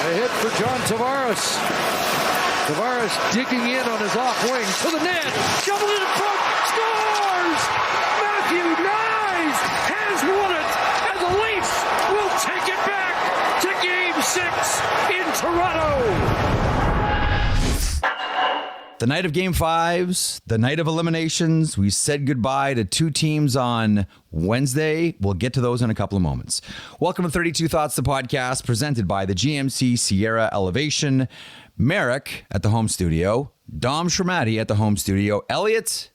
A hit for John Tavares. Tavares digging in on his off wing to the net. Shovel it in front. Scores! Matthew Knies has won it. And the Leafs will take it back to Game 6 in Toronto. The night of Game 5s, the night of eliminations. We said goodbye to two teams on Wednesday. We'll get to those in a couple of moments. Welcome to 32 Thoughts, the podcast presented by the GMC Sierra Elevation. Merrick at the home studio. Dom Shermatti at the home studio. Elliotte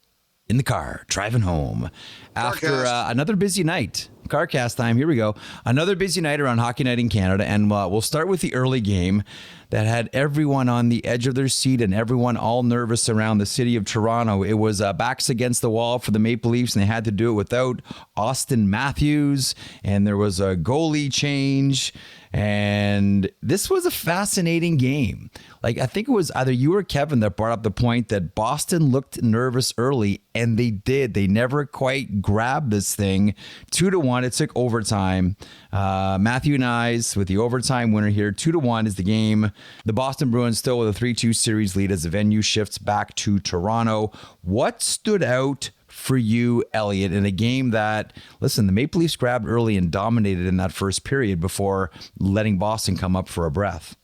in the car, driving home. After another busy night. Carcast time, here we go. Another busy night around Hockey Night in Canada, and we'll start with the early game that had everyone on the edge of their seat and everyone all nervous around the city of Toronto. It was backs against the wall for the Maple Leafs, and they had to do it without Austin Matthews, and there was a goalie change, and this was a fascinating game. Like, I think it was either you or Kevin that brought up the point that Boston looked nervous early, and they did. They never quite grabbed this thing. 2-1. It took overtime. Matthew Knies with the overtime winner here. 2-1 is the game. The Boston Bruins still with a 3-2 series lead as the venue shifts back to Toronto. What stood out for you, Elliotte, in a game that, listen, the Maple Leafs grabbed early and dominated in that first period before letting Boston come up for a breath?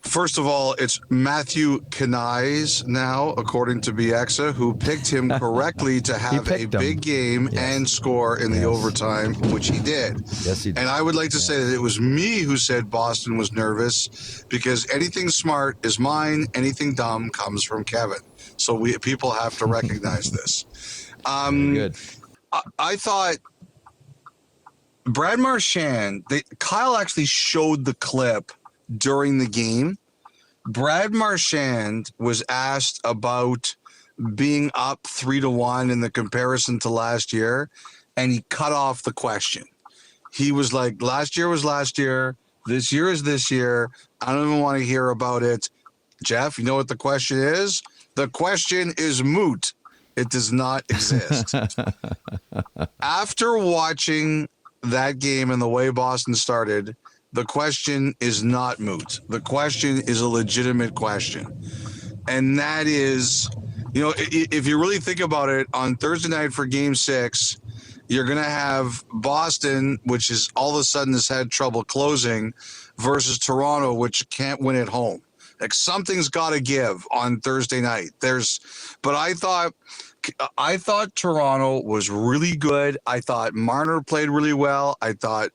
First of all, it's Matthew Knies now, according to Bieksa, who picked him correctly to have a big game and score in the overtime, which he did. Yes, he did. And I would like to say that it was me who said Boston was nervous, because anything smart is mine, anything dumb comes from Kevin. So people have to recognize this. Good. I thought Brad Marchand, Kyle actually showed the clip during the game. Brad Marchand was asked about being up 3-1 in the comparison to last year, and he cut off the question. He was like, last year was last year, this year is this year, I don't even want to hear about it. Jeff, you know what the question is? The question is moot. It does not exist. After watching that game and the way Boston started, the question is not moot. The question is a legitimate question. And that is, you know, if you really think about it, on Thursday night for Game 6, you're going to have Boston, which is all of a sudden has had trouble closing, versus Toronto, which can't win at home. Like, something's got to give on Thursday night. But I thought Toronto was really good. I thought Marner played really well. I thought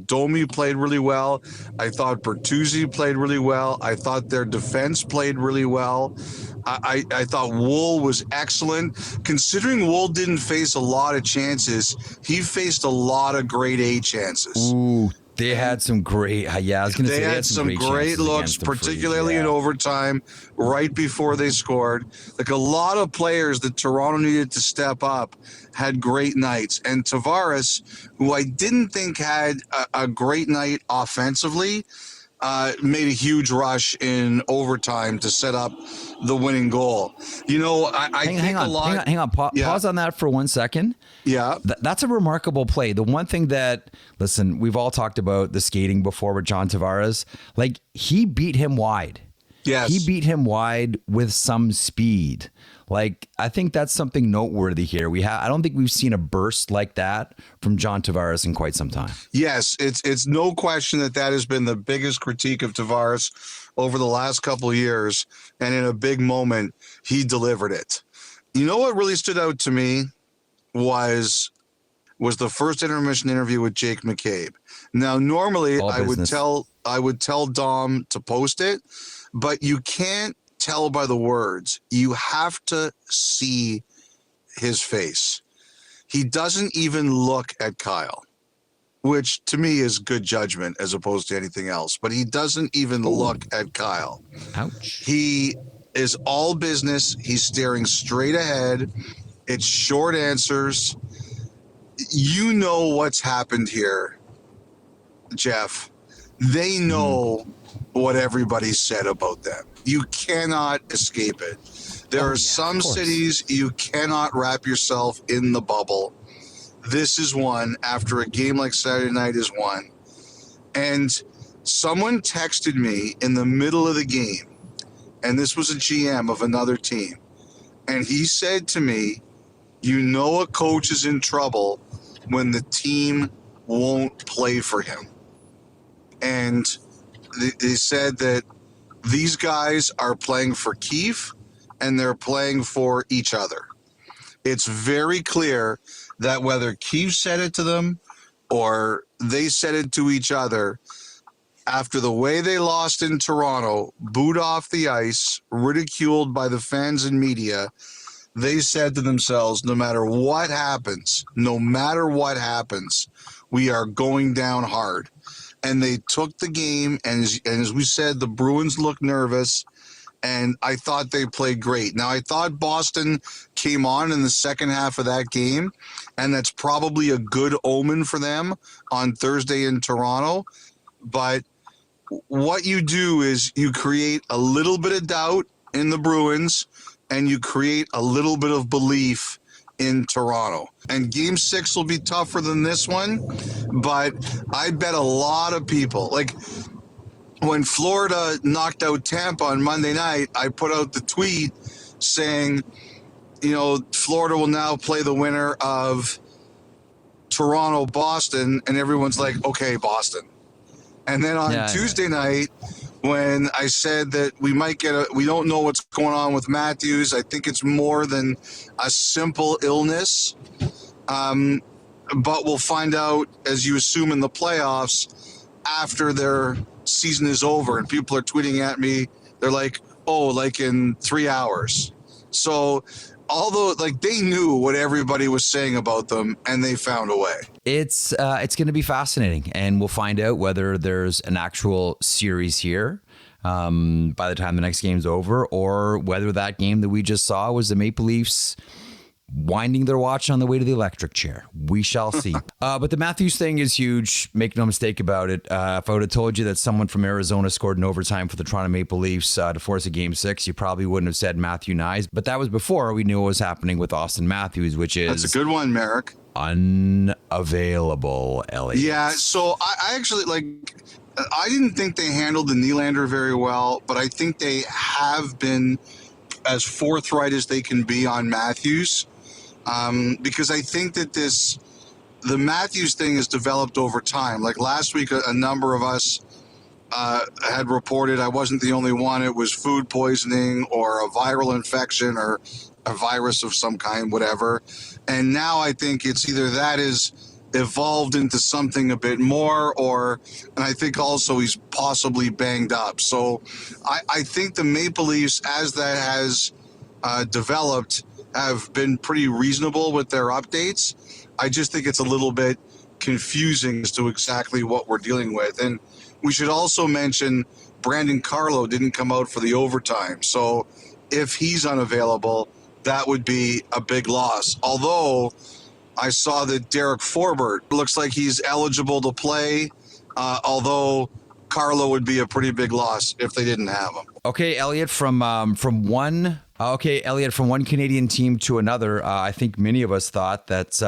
Domi played really well. I thought Bertuzzi played really well. I thought their defense played really well. I thought Wool was excellent. Considering Wool didn't face a lot of chances, he faced a lot of grade A chances. Ooh, they had some great, I was going to say they had some great looks, particularly in overtime, right before they scored. Like, a lot of players that Toronto needed to step up had great nights. And Tavares, who I didn't think had a great night offensively, made a huge rush in overtime to set up the winning goal. You know, Hang on. Pause on that for 1 second. Yeah. That's a remarkable play. The one thing that, listen, we've all talked about the skating before with John Tavares. Like, he beat him wide. Yes. He beat him wide with some speed. Like, I think that's something noteworthy here. I don't think we've seen a burst like that from John Tavares in quite some time. Yes, it's no question that has been the biggest critique of Tavares over the last couple of years. And in a big moment, he delivered it. You know what really stood out to me was the first intermission interview with Jake McCabe. Now, normally I would tell Dom to post it, but you can't tell by the words. You have to see his face. He doesn't even look at Kyle, which to me is good judgment as opposed to anything else. But he doesn't even look at Kyle. Ouch. He is all business. He's staring straight ahead. It's short answers. You know what's happened here, Jeff. They know what everybody said about them. You cannot escape it. There are some cities you cannot wrap yourself in the bubble. This is one. After a game like Saturday night is one. And Someone texted me in the middle of the game, and this was a GM of another team, and he said to me, you know a coach is in trouble when the team won't play for him. And they said that these guys are playing for Keefe and they're playing for each other. It's very clear that whether Keefe said it to them or they said it to each other, after the way they lost in Toronto, booed off the ice, ridiculed by the fans and media, they said to themselves, no matter what happens, we are going down hard. And they took the game, and as we said, the Bruins looked nervous, and I thought they played great. Now, I thought Boston came on in the second half of that game, and that's probably a good omen for them on Thursday in Toronto. But what you do is you create a little bit of doubt in the Bruins, and you create a little bit of belief in Toronto. And game 6 will be tougher than this one, but I bet a lot of people, like when Florida knocked out Tampa on Monday night, I put out the tweet saying, you know, Florida will now play the winner of Toronto-Boston, and everyone's like, okay, Boston. And then on Tuesday night, when I said that we don't know what's going on with Matthews. I think it's more than a simple illness. But we'll find out, as you assume, in the playoffs after their season is over. And people are tweeting at me. They're like, oh, like in 3 hours. So although like they knew what everybody was saying about them and they found a way. It's going to be fascinating, and we'll find out whether there's an actual series here by the time the next game's over, or whether that game that we just saw was the Maple Leafs winding their watch on the way to the electric chair. We shall see. But the Matthews thing is huge. Make no mistake about it. If I would have told you that someone from Arizona scored in overtime for the Toronto Maple Leafs to force a game 6, you probably wouldn't have said Matthew Nyes. But that was before we knew what was happening with Austin Matthews, which is... That's a good one, Merrick. Unavailable, Elliotte. Yeah, so I actually, I didn't think they handled the Nylander very well, but I think they have been as forthright as they can be on Matthews. Because I think that the Matthews thing has developed over time. Like last week, a number of us had reported, I wasn't the only one, it was food poisoning or a viral infection or a virus of some kind, whatever. And now I think it's either that is evolved into something a bit more, and I think also he's possibly banged up. So I think the Maple Leafs, as that has developed, have been pretty reasonable with their updates. I just think it's a little bit confusing as to exactly what we're dealing with. And we should also mention Brandon Carlo didn't come out for the overtime. So if he's unavailable, that would be a big loss. Although I saw that Derek Forbort looks like he's eligible to play, although Carlo would be a pretty big loss if they didn't have him. Okay, Elliotte, from one Canadian team to another, I think many of us thought that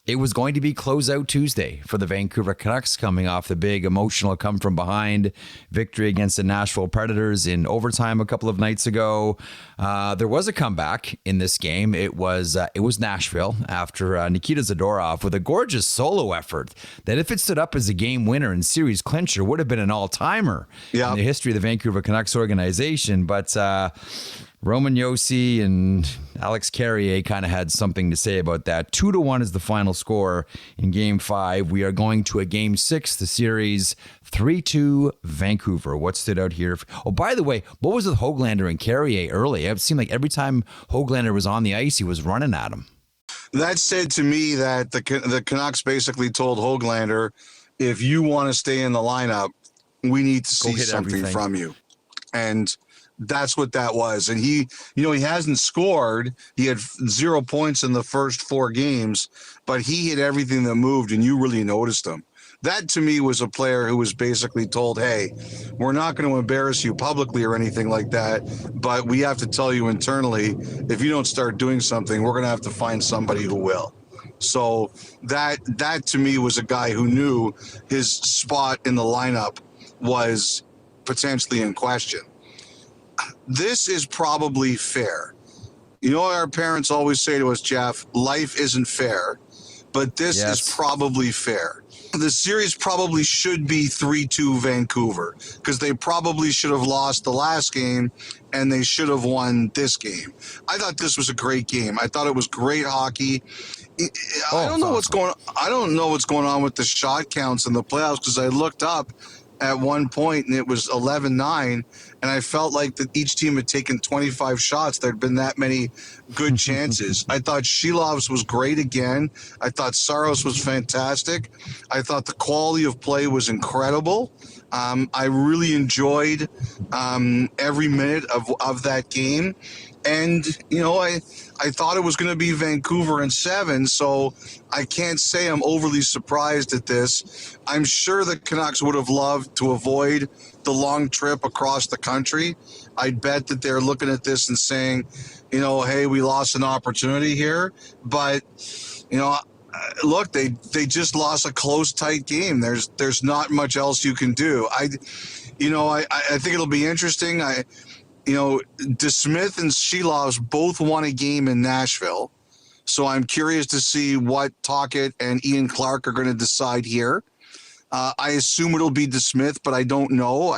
it was going to be closeout Tuesday for the Vancouver Canucks, coming off the big emotional come from behind victory against the Nashville Predators in overtime a couple of nights ago. There was a comeback in this game. It was Nashville after Nikita Zadorov with a gorgeous solo effort that, if it stood up as a game winner and series clincher, would have been an all-timer in the history of the Vancouver Canucks organization. But Roman Josi and Alex Carrier kind of had something to say about that. 2-1 is the final score in Game 5. We are going to a Game 6, the series 3-2 Vancouver. What stood out here? Oh, by the way, what was with Höglander and Carrier early? It seemed like every time Höglander was on the ice, he was running at him. That said to me that the Canucks basically told Höglander, if you want to stay in the lineup, we need to see something from you. And that's what that was. And he hasn't scored. He had 0 points in the first 4 games, but he hit everything that moved, and you really noticed him. That, to me, was a player who was basically told, hey, we're not going to embarrass you publicly or anything like that, but we have to tell you internally, if you don't start doing something, we're going to have to find somebody who will. So that to me was a guy who knew his spot in the lineup was potentially in question. This is probably fair. You know, our parents always say to us, Jeff, life isn't fair, but this is probably fair. The series probably should be 3-2 Vancouver, because they probably should have lost the last game and they should have won this game. I thought this was a great game. I thought it was great hockey. I don't know what's going on with the shot counts in the playoffs, because I looked up at one point and it was 11-9, and I felt like that each team had taken 25 shots. There'd been that many good chances. I thought Shilov's was great again. I thought Saros was fantastic. I thought the quality of play was incredible. I really enjoyed every minute of that game. And, you know, I thought it was going to be Vancouver in 7, so I can't say I'm overly surprised at this. I'm sure the Canucks would have loved to avoid the long trip across the country. I'd bet that they're looking at this and saying, you know, hey, we lost an opportunity here. But, you know, look, they just lost a close, tight game. There's not much else you can do. I think it'll be interesting. DeSmith and Shilov's both won a game in Nashville. So I'm curious to see what Tocchet and Ian Clark are going to decide here. I assume it'll be DeSmith, but I don't know.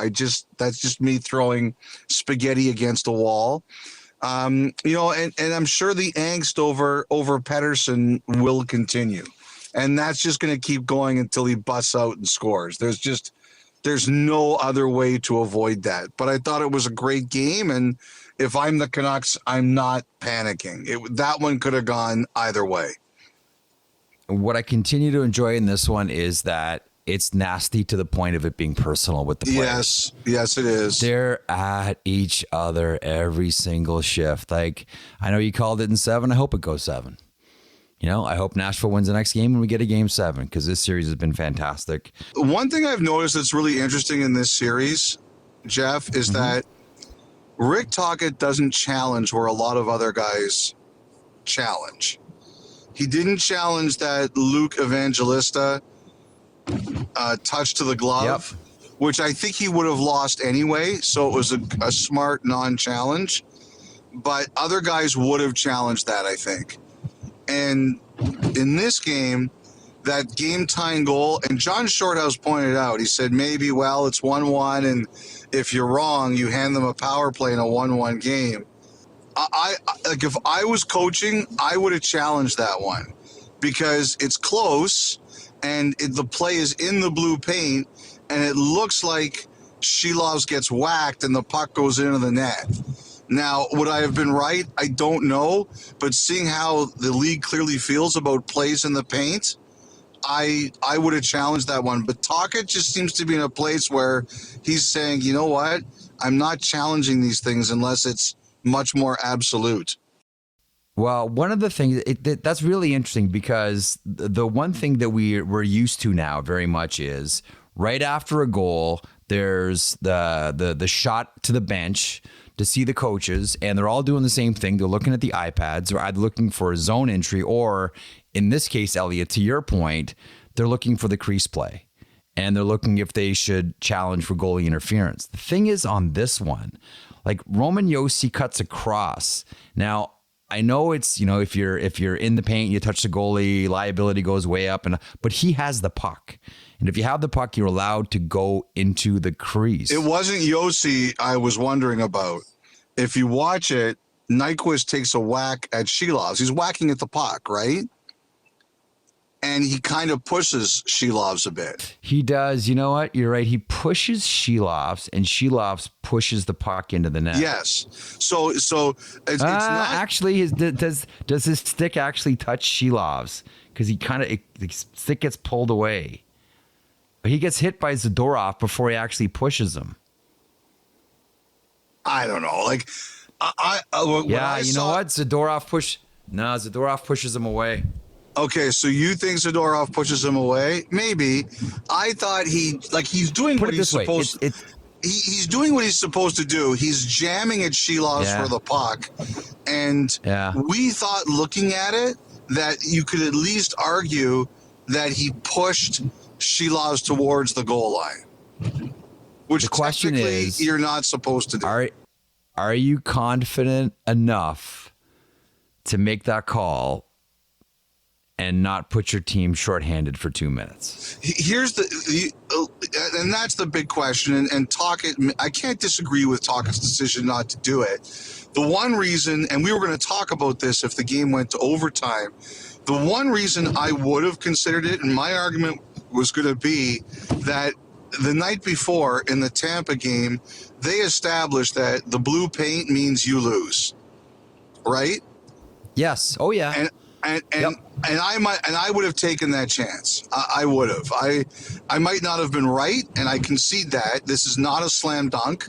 That's just me throwing spaghetti against a wall. And I'm sure the angst over Pettersson will continue. And that's just going to keep going until he busts out and scores. There's no other way to avoid that. But I thought it was a great game, and if I'm the Canucks, I'm not panicking. That one could have gone either way. What I continue to enjoy in this one is that it's nasty to the point of it being personal with the players. Yes, it is. They're at each other every single shift. Like, I know you called it in 7. I hope it goes 7. You know, I hope Nashville wins the next game and we get a game 7, because this series has been fantastic. One thing I've noticed that's really interesting in this series, Jeff, is that Rick Tocchet doesn't challenge where a lot of other guys challenge. He didn't challenge that Luke Evangelista touch to the glove, which I think he would have lost anyway. So it was a smart non-challenge. But other guys would have challenged that, I think. And in this game, that game-tying goal, and John Shorthouse pointed out, he said, maybe, well, it's 1-1, and if you're wrong, you hand them a power play in a 1-1 game. Like, if I was coaching, I would have challenged that one, because it's close, and the play is in the blue paint, and it looks like Shilovs gets whacked and the puck goes into the net. Now, would I have been right? I don't know. But seeing how the league clearly feels about plays in the paint, I would have challenged that one. But Tocchet just seems to be in a place where he's saying, you know what? I'm not challenging these things unless it's much more absolute. Well, one of the things that's really interesting, because the one thing that we're used to now very much is right after a goal, there's the shot to the bench to see the coaches, and they're all doing the same thing. They're looking at the iPads. They're either looking for a zone entry, or in this case, Elliotte, to your point, they're looking for the crease play, and they're looking if they should challenge for goalie interference. The thing is, on this one, like, Roman Josi cuts across. Now, I know it's, you know, if you're in the paint, you touch the goalie, liability goes way up, but he has the puck. And if you have the puck, you're allowed to go into the crease. It wasn't Josi I was wondering about. If you watch it, Nyquist takes a whack at Shilovs. He's whacking at the puck, right? And he kind of pushes Shilovs a bit. He does. You know what? You're right. He pushes Shilovs, and Shilovs pushes the puck into the net. Yes. So it's not actually. Does his stick actually touch Shilovs? Because the stick gets pulled away. But he gets hit by Zadorov before he actually pushes him. I don't know. Like, you know what? Zadorov pushes him away. Okay, so you think Zadorov pushes him away? Maybe. I thought he's doing what he's supposed to. He's doing what he's supposed to do. He's jamming at Shilovs for the puck. And we thought, looking at it, that you could at least argue that he pushed Shilovs towards the goal line. which the question technically is, you're not supposed to do. Are you confident enough to make that call and not put your team shorthanded for 2 minutes? Here's and that's the big question. And Tocchet, I can't disagree with Tocchet's decision not to do it. The one reason, and we were going to talk about this if the game went to overtime, the one reason I would have considered it, and my argument was going to be that the night before in the Tampa game, they established that the blue paint means you lose, right? Yes. Oh yeah. And I would have taken that chance. I would have. I might not have been right, and I concede that this is not a slam dunk,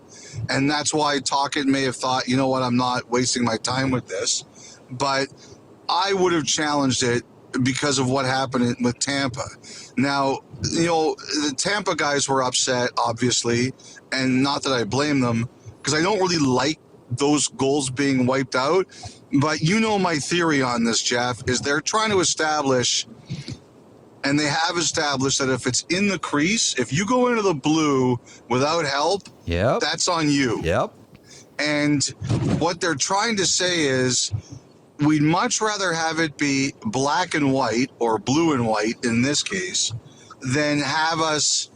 and that's why Tocchet may have thought, you know what, I'm not wasting my time with this. But I would have challenged it because of what happened with Tampa. Now, the Tampa guys were upset, obviously, and not that I blame them, because I don't really like those goals being wiped out. But my theory on this, Jeff, is they're trying to establish, and they have established, that if it's in the crease, if you go into the blue without help, that's on you. Yep. And what they're trying to say is, we'd much rather have it be black and white, or blue and white in this case, than have us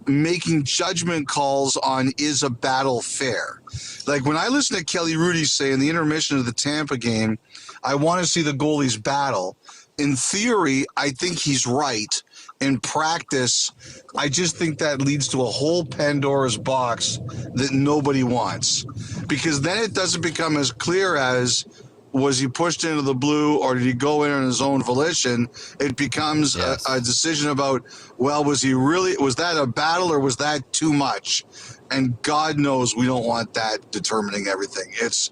making judgment calls on is a battle fair. Like when I listen to Kelly Rudy say in the intermission of the Tampa game, I want to see the goalies battle. In theory, I think he's right. In practice, I just think that leads to a whole Pandora's box that nobody wants. Because then it doesn't become as clear as, was he pushed into the blue or did he go in on his own volition? It becomes a decision about, well, was that a battle or was that too much? And God knows we don't want that determining everything. It's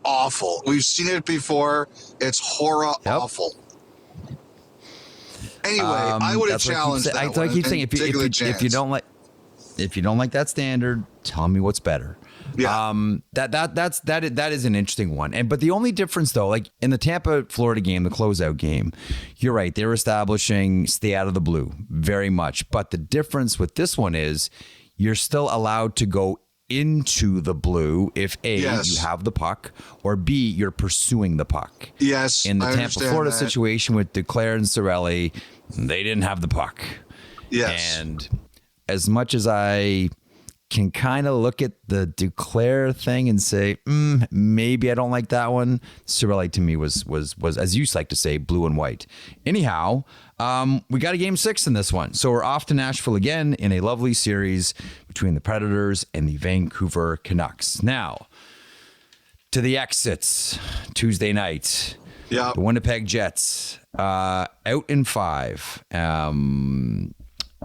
awful. We've seen it before. It's awful. Anyway, I would have challenged that. I keep saying, if you don't like that standard, tell me what's better. Yeah. That is an interesting one. But the only difference though, like in the Tampa Florida game, the closeout game, you're right, they're establishing stay out of the blue very much. But the difference with this one is you're still allowed to go into the blue if A, you have the puck, or B, you're pursuing the puck. Yes. In the Tampa Florida situation with Duclair and Cirelli, they didn't have the puck. Yes. And as much as I can kind of look at the Duclair thing and say, maybe I don't like that one, Cirelli to me was as you like to say, blue and white. Anyhow, we got a game 6 in this one. So we're off to Nashville again in a lovely series between the Predators and the Vancouver Canucks. Now, to the exits Tuesday night. Yeah. The Winnipeg Jets out in 5.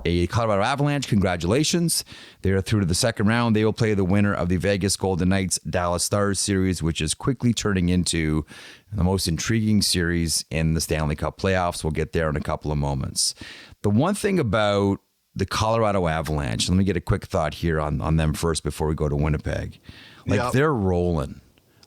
A Colorado Avalanche, congratulations. They are through to the second round. They will play the winner of the Vegas Golden Knights Dallas Stars series, which is quickly turning into the most intriguing series in the Stanley Cup playoffs. We'll get there in a couple of moments. The one thing about the Colorado Avalanche, let me get a quick thought here on them first before we go to Winnipeg. They're rolling.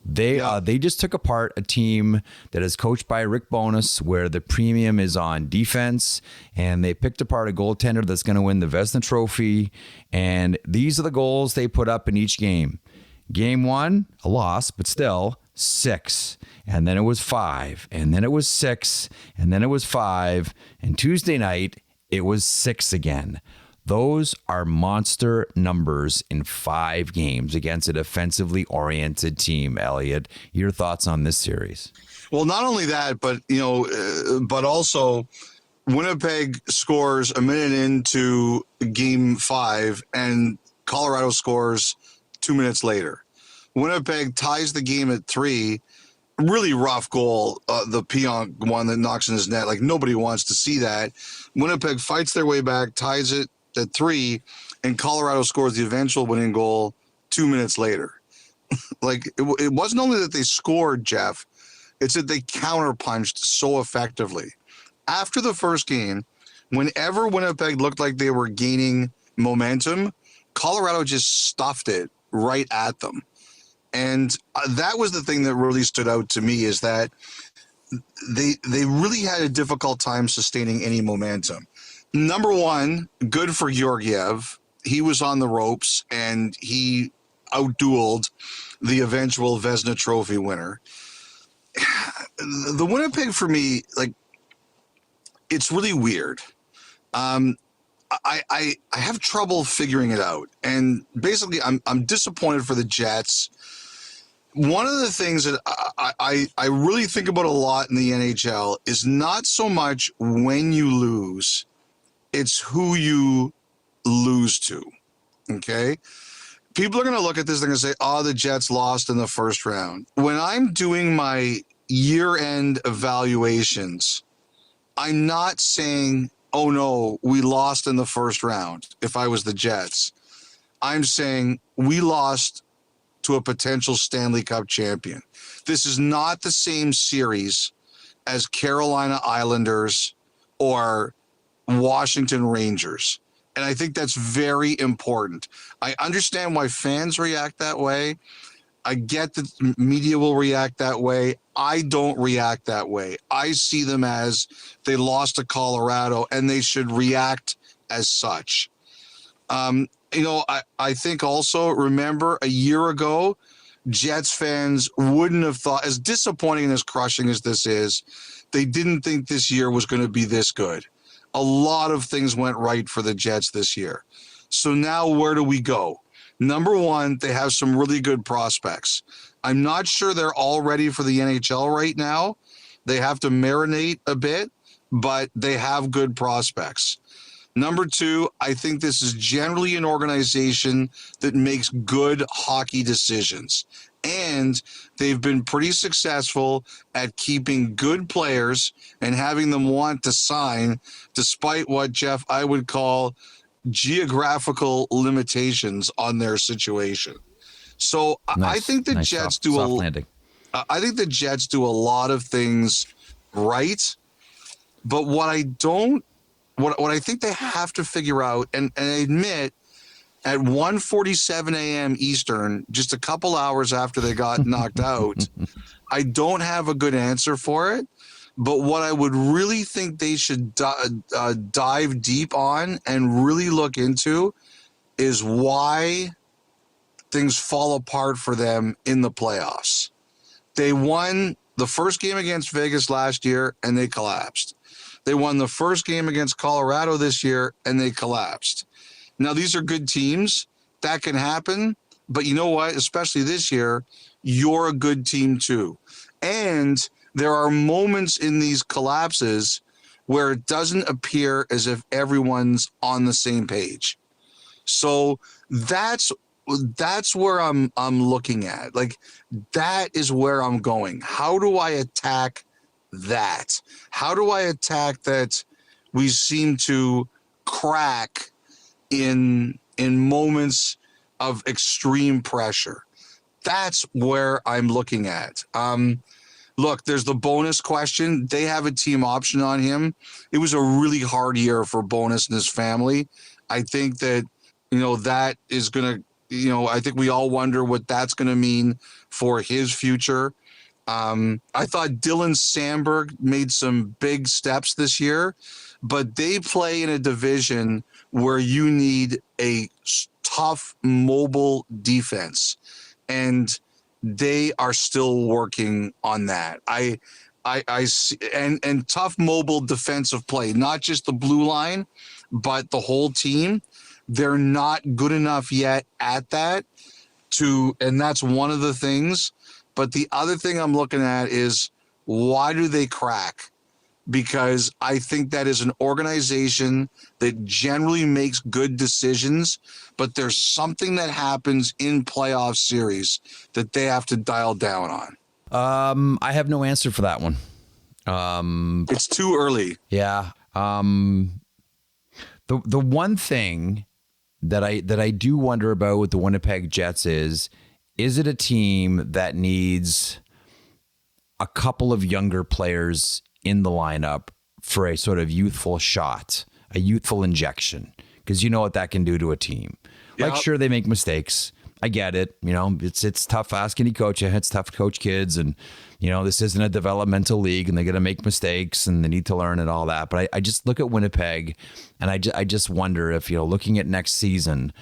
They just took apart a team that is coached by Rick Bowness, where the premium is on defense, and they picked apart a goaltender that's going to win the Vezina Trophy. And these are the goals they put up in each game. Game 1, a loss, but still 6. And then it was 5. And then it was 6. And then it was 5. And Tuesday night, it was 6 again. Those are monster numbers in 5 games against a defensively oriented team. Elliotte, your thoughts on this series? Well, not only that, but also Winnipeg scores a minute into game 5 and Colorado scores 2 minutes later. Winnipeg ties the game at 3. Really rough goal, the Pionk one that knocks in his net. Like, nobody wants to see that. Winnipeg fights their way back, ties it at 3, and Colorado scores the eventual winning goal 2 minutes later. It wasn't only that they scored, Jeff, it's that they counterpunched so effectively. After the first game, whenever Winnipeg looked like they were gaining momentum, Colorado just stuffed it right at them. And that was the thing that really stood out to me, is that they really had a difficult time sustaining any momentum. Number one, good for Georgiev. he was on the ropes and he outdueled the eventual Vezina Trophy winner. The Winnipeg, for me, like, it's really weird. I have trouble figuring it out, and basically I'm disappointed for the Jets. One of the things that I really think about a lot in the NHL is not so much when you lose, it's who you lose to. Okay? People are going to look at this, they're going to say, oh, the Jets lost in the first round. When I'm doing my year-end evaluations, I'm not saying, oh no, we lost in the first round if I was the Jets. I'm saying we lost to a potential Stanley Cup champion. This is not the same series as Carolina Islanders or Washington Rangers. And I think that's very important. I understand why fans react that way. I get that media will react that way. I don't react that way. I see them as they lost to Colorado and they should react as such. I think also, remember a year ago, Jets fans wouldn't have thought, as disappointing and as crushing as this is, they didn't think this year was going to be this good. A lot of things went right for the Jets this year. So now where do we go? Number one, they have some really good prospects. I'm not sure they're all ready for the NHL right now. They have to marinate a bit, but they have good prospects. Number two, I think this is generally an organization that makes good hockey decisions. And they've been pretty successful at keeping good players and having them want to sign, despite what, Jeff, I would call geographical limitations on their situation. So I think the Jets do I think the Jets do a lot of things right, but what I think they have to figure out, and I admit, at 1:47 a.m. Eastern, just a couple hours after they got knocked out, I don't have a good answer for it. But what I would really think they should dive deep on and really look into is why things fall apart for them in the playoffs. They won the first game against Vegas last year, and they collapsed. They won the first game against Colorado this year, and they collapsed. Now, these are good teams. That can happen. But you know what? Especially this year, you're a good team too. And there are moments in these collapses where it doesn't appear as if everyone's on the same page. So that's where I'm looking at. Like, that is where I'm going. How do I attack that? How do I attack that we seem to crack in moments of extreme pressure? That's where I'm looking at. Look, there's the Bonus question. They have a team option on him. It was a really hard year for Bonus and his family. I think that, that is going to, I think we all wonder what that's going to mean for his future. I thought Dylan Sandberg made some big steps this year, but they play in a division where you need a tough, mobile defense, and they are still working on that. I see, and tough, mobile defensive play, not just the blue line, but the whole team. They're not good enough yet at that and that's one of the things. But the other thing I'm looking at is, why do they crack? Because I think that is an organization that generally makes good decisions, but there's something that happens in playoff series that they have to dial down on. I have no answer for that one. It's too early. Yeah. The one thing that I do wonder about with the Winnipeg Jets is it a team that needs a couple of younger players in the lineup for a sort of youthful shot, a youthful injection? Because you know what that can do to a team. Like, sure, they make mistakes. I get it. You know, it's tough asking any coach. It's tough to coach kids, and you know, this isn't a developmental league, and they're going to make mistakes, and they need to learn and all that. But I just look at Winnipeg, and I just wonder if, you know, looking at next season,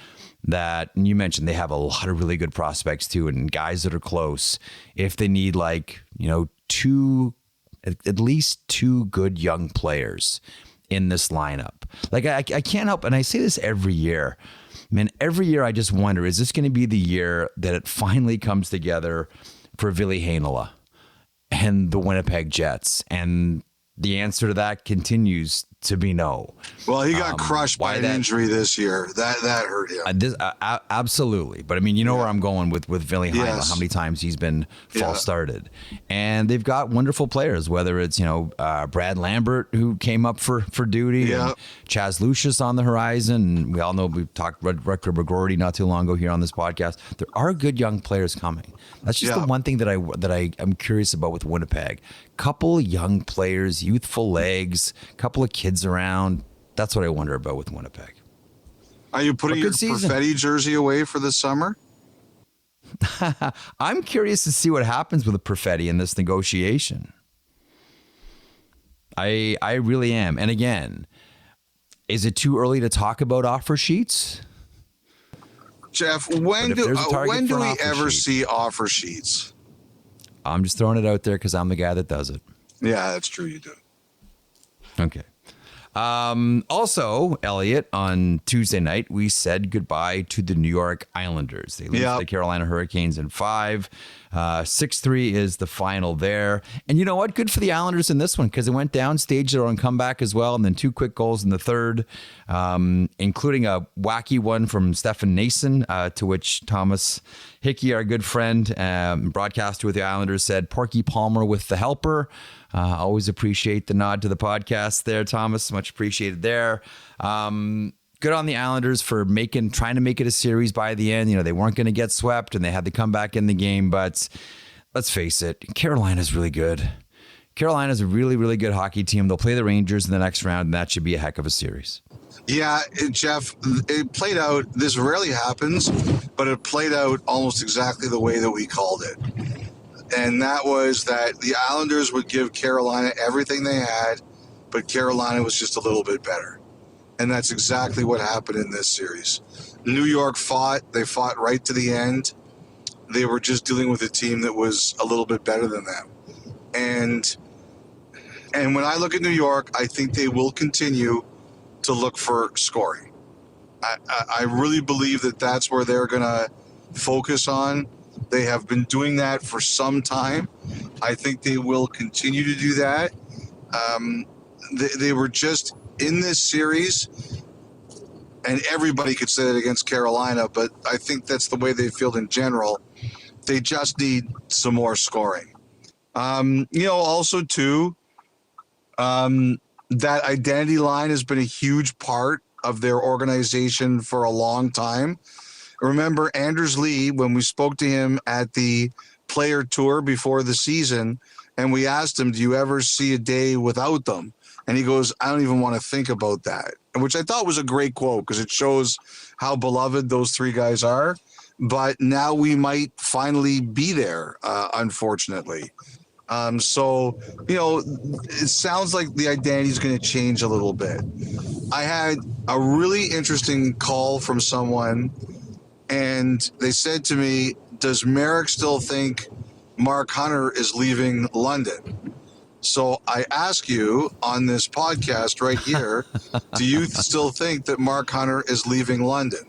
that, and you mentioned they have a lot of really good prospects too, and guys that are close. If they need, like, you know, at least two good young players in this lineup, like I can't help, and I say this every year. Man, every year I just wonder, is this going to be the year that it finally comes together for Ville Heinola and the Winnipeg Jets? And the answer to that continues to be no. Well, he got crushed by an injury this year. That hurt him. Absolutely. But I mean, you know where I'm going with Ville Heinola, Yes. how many times he's been false started. And they've got wonderful players, whether it's, you know, Brad Lambert, who came up for duty, and Chaz Lucius on the horizon. We all know, we've talked Rutger Begordy not too long ago here on this podcast. There are good young players coming. That's just the one thing that I'm curious about with Winnipeg. Couple young players, youthful legs, couple of kids around. That's what I wonder about with Winnipeg. Are you putting your Perfetti jersey away for the summer? I'm curious to see what happens with the Perfetti in this negotiation. I really am. And again, is it too early to talk about offer sheets? Jeff, when do we ever see offer sheets? I'm just throwing it out there because I'm the guy that does it. Yeah, that's true. You do. Okay. Also, Elliotte, on Tuesday night, we said goodbye to the New York Islanders. They lose to the Carolina Hurricanes in 5. 6-3 is the final there. And you know what? Good for the Islanders in this one, because it went downstage their own comeback as well, and then 2 quick goals in the third, including a wacky one from Stefan Nason, to which Thomas Hickey, our good friend, broadcaster with the Islanders, said, "Porky Palmer with the helper." Always appreciate the nod to the podcast there, Thomas. Much appreciated there. Good on the Islanders for trying to make it a series by the end. You know, they weren't going to get swept, and they had to come back in the game. But let's face it, Carolina's really good. Carolina's a really, really good hockey team. They'll play the Rangers in the next round, and that should be a heck of a series. Yeah, Jeff, it played out. This rarely happens, but it played out almost exactly the way that we called it. And that was that the Islanders would give Carolina everything they had, but Carolina was just a little bit better. And that's exactly what happened in this series. New York fought. They fought right to the end. They were just dealing with a team that was a little bit better than them. And when I look at New York, I think they will continue to look for scoring. I really believe that that's where they're going to focus on. They have been doing that for some time. I think they will continue to do that. They were just in this series, and everybody could say that against Carolina, but I think that's the way they feel in general. They just need some more scoring. Also, too, that identity line has been a huge part of their organization for a long time. Remember Anders Lee, when we spoke to him at the player tour before the season, and we asked him, do you ever see a day without them? And he goes, I don't even want to think about that, which I thought was a great quote because it shows how beloved those 3 guys are. But now we might finally be there, unfortunately. It sounds like the identity is going to change a little bit. I had a really interesting call from someone, and they said to me, does Merrick still think Mark Hunter is leaving London? So I ask you on this podcast right here, do you still think that Mark Hunter is leaving London?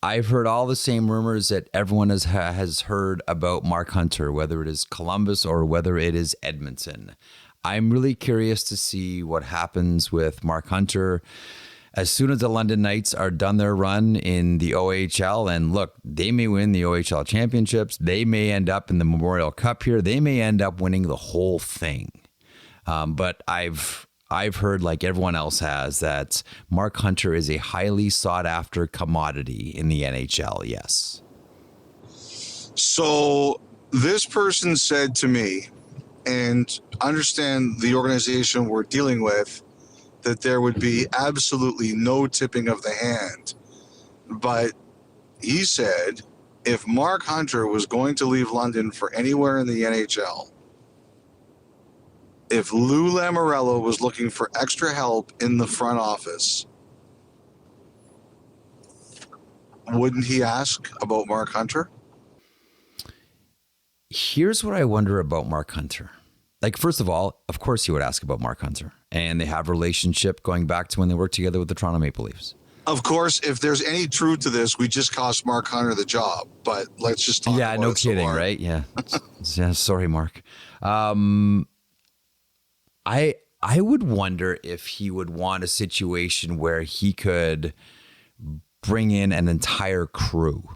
I've heard all the same rumors that everyone has heard about Mark Hunter, whether it is Columbus or whether it is Edmonton. I'm really curious to see what happens with Mark Hunter as soon as the London Knights are done their run in the OHL. And look, they may win the OHL championships. They may end up in the Memorial Cup here. They may end up winning the whole thing. But I've heard, like everyone else has, that Mark Hunter is a highly sought after commodity in the NHL. Yes. So this person said to me, and understand the organization we're dealing with, that there would be absolutely no tipping of the hand. But he said if Mark Hunter was going to leave London for anywhere in the NHL, if Lou Lamoriello was looking for extra help in the front office, wouldn't he ask about Mark Hunter? Here's what I wonder about Mark Hunter. Like, first of all, of course he would ask about Mark Hunter. And they have a relationship going back to when they worked together with the Toronto Maple Leafs. Of course, if there's any truth to this, we just cost Mark Hunter the job. But let's just talk about it. Yeah, no kidding, right? Yeah. Yeah. Sorry, Mark. I would wonder if he would want a situation where he could bring in an entire crew.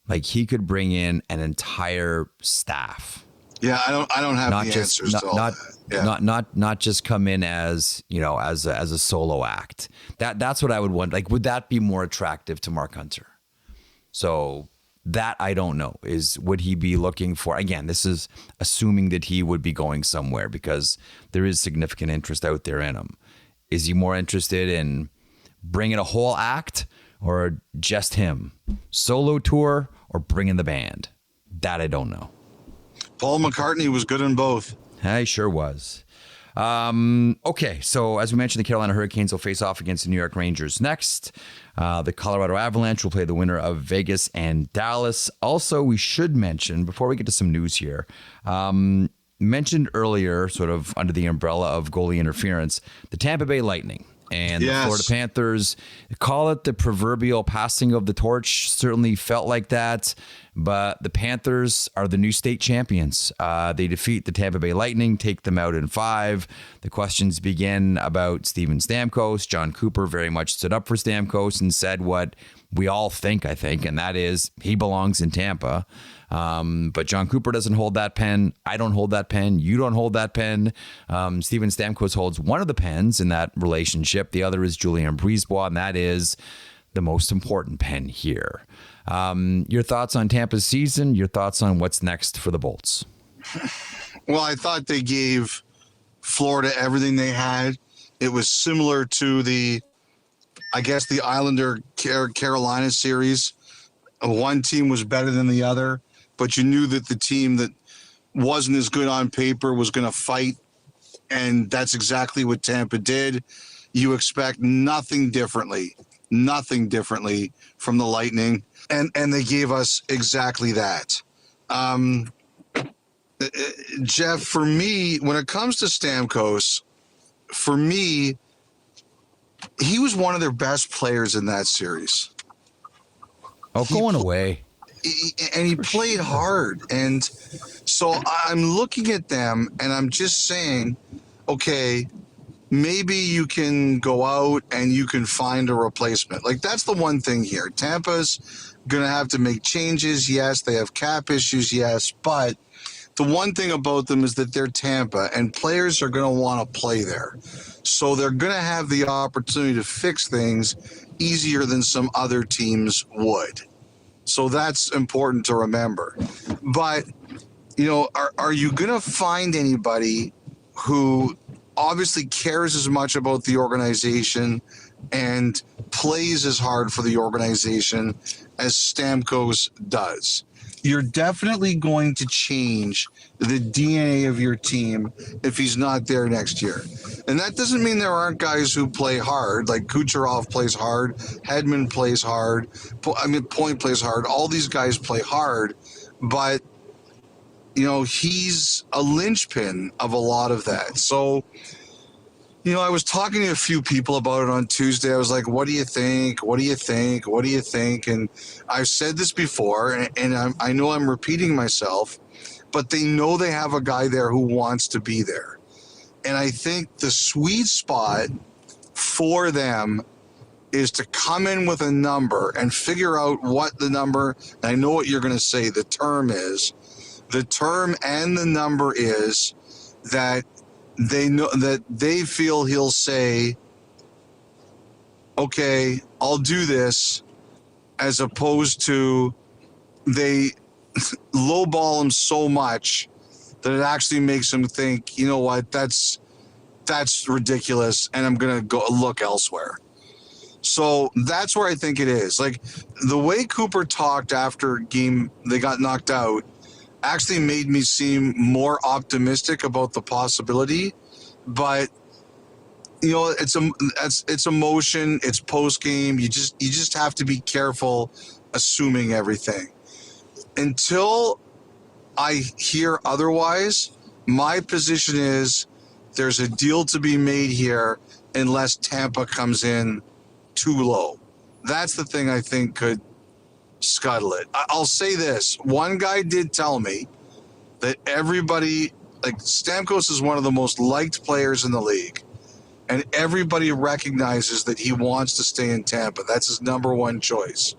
Like he could bring in an entire staff. Yeah, I don't have the answers to all that. Yeah. Not just come in as, as a solo act. That's what I would want. Like, would that be more attractive to Mark Hunter? So that I don't know. Would he be looking for, again, this is assuming that he would be going somewhere because there is significant interest out there in him. Is he more interested in bringing a whole act or just him? Solo tour or bringing the band? That I don't know. Paul McCartney was good in both. He sure was. Okay, so as we mentioned, the Carolina Hurricanes will face off against the New York Rangers next. The Colorado Avalanche will play the winner of Vegas and Dallas. Also, we should mention, before we get to some news here, mentioned earlier, sort of under the umbrella of goalie interference, the Tampa Bay Lightning and the Florida Panthers. Call it the proverbial passing of the torch. Certainly felt like that. But the Panthers are the new state champions. They defeat the Tampa Bay Lightning, take them out in 5. The questions begin about Steven Stamkos. John Cooper very much stood up for Stamkos and said what we all think, I think, and that is he belongs in Tampa. But John Cooper doesn't hold that pen. I don't hold that pen. You don't hold that pen. Steven Stamkos holds one of the pens in that relationship. The other is Julien Brisebois, and that is the most important pen here. Your thoughts on Tampa's season? Your thoughts on what's next for the Bolts? Well, I thought they gave Florida everything they had. It was similar to the Islander Carolina series. One team was better than the other, but you knew that the team that wasn't as good on paper was going to fight, and that's exactly what Tampa did. You expect nothing differently from the Lightning, and they gave us exactly that. Jeff, for me, when it comes to Stamkos, for me, he was one of their best players in that series. Going away. He played hard. And so I'm looking at them and I'm just saying, okay, maybe you can go out and you can find a replacement. Like, that's the one thing here. Tampa's going to have to make changes. Yes, they have cap issues. Yes. But the one thing about them is that they're Tampa and players are going to want to play there. So they're going to have the opportunity to fix things easier than some other teams would. So that's important to remember. But, are you going to find anybody who obviously cares as much about the organization and plays as hard for the organization as Stamkos does? You're definitely going to change the DNA of your team if he's not there next year. And that doesn't mean there aren't guys who play hard, like Kucherov plays hard, Hedman plays hard, Point plays hard. All these guys play hard, but, he's a linchpin of a lot of that. So, I was talking to a few people about it on Tuesday. I was like, what do you think? What do you think? What do you think? And I've said this before, and I know I'm repeating myself, but they know they have a guy there who wants to be there. And I think the sweet spot for them is to come in with a number and figure out what the number, and I know what you're going to say, the term is. The term and the number is that they know that they feel he'll say, okay, I'll do this, as opposed to they lowball him so much that it actually makes him think, you know what, that's ridiculous, and I'm going to go look elsewhere. So that's where I think it is. Like, the way Cooper talked after game they got knocked out actually made me seem more optimistic about the possibility. But you know, it's emotion, it's post game. You just have to be careful assuming everything. Until I hear otherwise, my position is there's a deal to be made here unless Tampa comes in too low. That's the thing I think could scuttle it. I'll say this. One guy did tell me that everybody, like, Stamkos is one of the most liked players in the league, and everybody recognizes that he wants to stay in Tampa. That's his number one choice.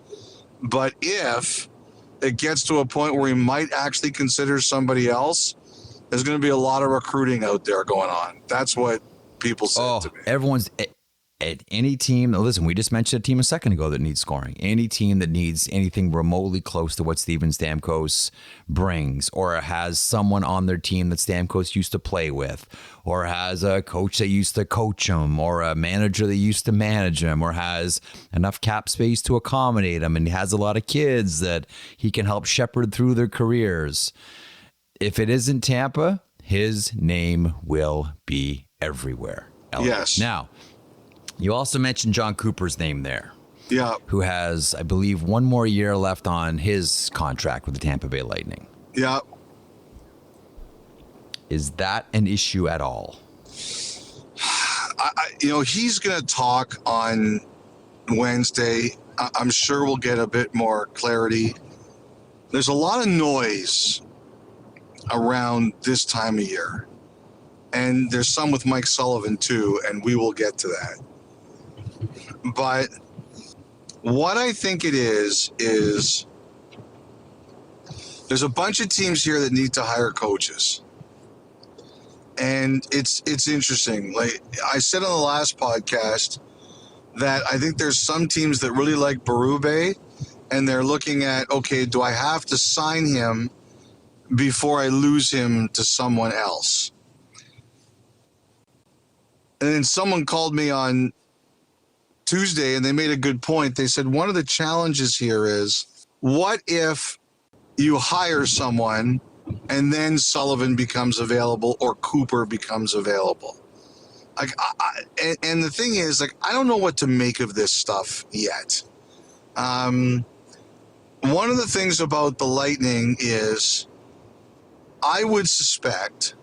But if it gets to a point where he might actually consider somebody else, there's going to be a lot of recruiting out there going on. That's what people said to me. Everyone's at any team. Listen, we just mentioned a team a second ago that needs scoring. Any team that needs anything remotely close to what Steven Stamkos brings, or has someone on their team that Stamkos used to play with, or has a coach that used to coach him, or a manager that used to manage him, or has enough cap space to accommodate him, and he has a lot of kids that he can help shepherd through their careers. If it isn't Tampa, his name will be everywhere. Elliotte. Yes. Now, you also mentioned John Cooper's name there. Yeah. Who has, I believe, one more year left on his contract with the Tampa Bay Lighting. Yeah. Is that an issue at all? He's going to talk on Wednesday. I'm sure we'll get a bit more clarity. There's a lot of noise around this time of year. And there's some with Mike Sullivan too, and we will get to that. But what I think it is there's a bunch of teams here that need to hire coaches. And it's interesting. Like I said on the last podcast, that I think there's some teams that really like Berube, and they're looking at, okay, do I have to sign him before I lose him to someone else? And then someone called me on Tuesday, and they made a good point. They said one of the challenges here is, what if you hire someone and then Sullivan becomes available or Cooper becomes available? Like, and the thing is, like, I don't know what to make of this stuff yet. One of the things about the Lightning is I would suspect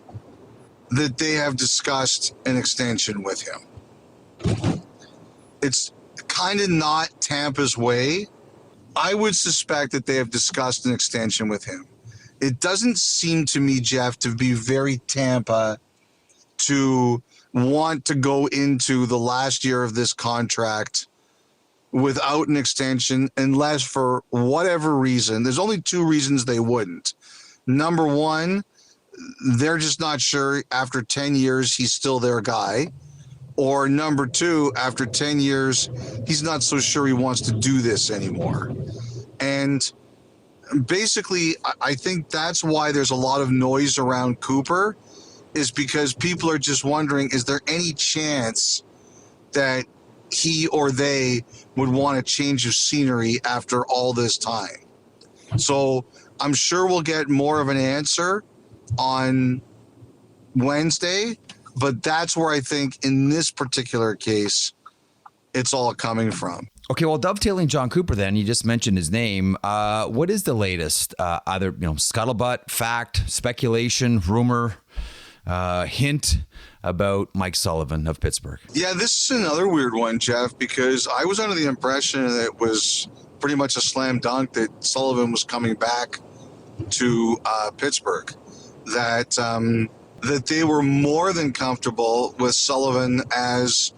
that they have discussed an extension with him. It's kind of not Tampa's way. I would suspect that they have discussed an extension with him. It doesn't seem to me, Jeff, to be very Tampa to want to go into the last year of this contract without an extension, unless for whatever reason. There's only two reasons they wouldn't. Number one, they're just not sure after 10 years he's still their guy. Or number two, after 10 years, he's not so sure he wants to do this anymore. And basically, I think that's why there's a lot of noise around Cooper, is because people are just wondering, is there any chance that he or they would want a change of scenery after all this time? So I'm sure we'll get more of an answer on Wednesday, but that's where I think in this particular case, it's all coming from. Okay, well, dovetailing John Cooper, then you just mentioned his name. What is the latest? Either scuttlebutt, fact, speculation, rumor, hint about Mike Sullivan of Pittsburgh? Yeah, this is another weird one, Jeff, because I was under the impression that it was pretty much a slam dunk that Sullivan was coming back to Pittsburgh. That they were more than comfortable with Sullivan as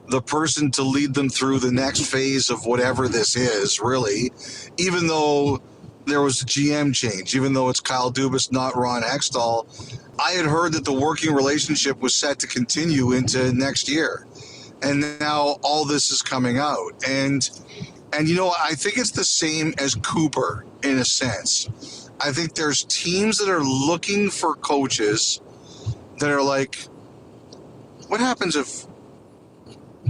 the person to lead them through the next phase of whatever this is, really, even though there was a GM change, even though it's Kyle Dubas, not Ron Hakstol. I had heard that the working relationship was set to continue into next year. And now all this is coming out. And I think it's the same as Cooper in a sense. I think there's teams that are looking for coaches that are like, what happens if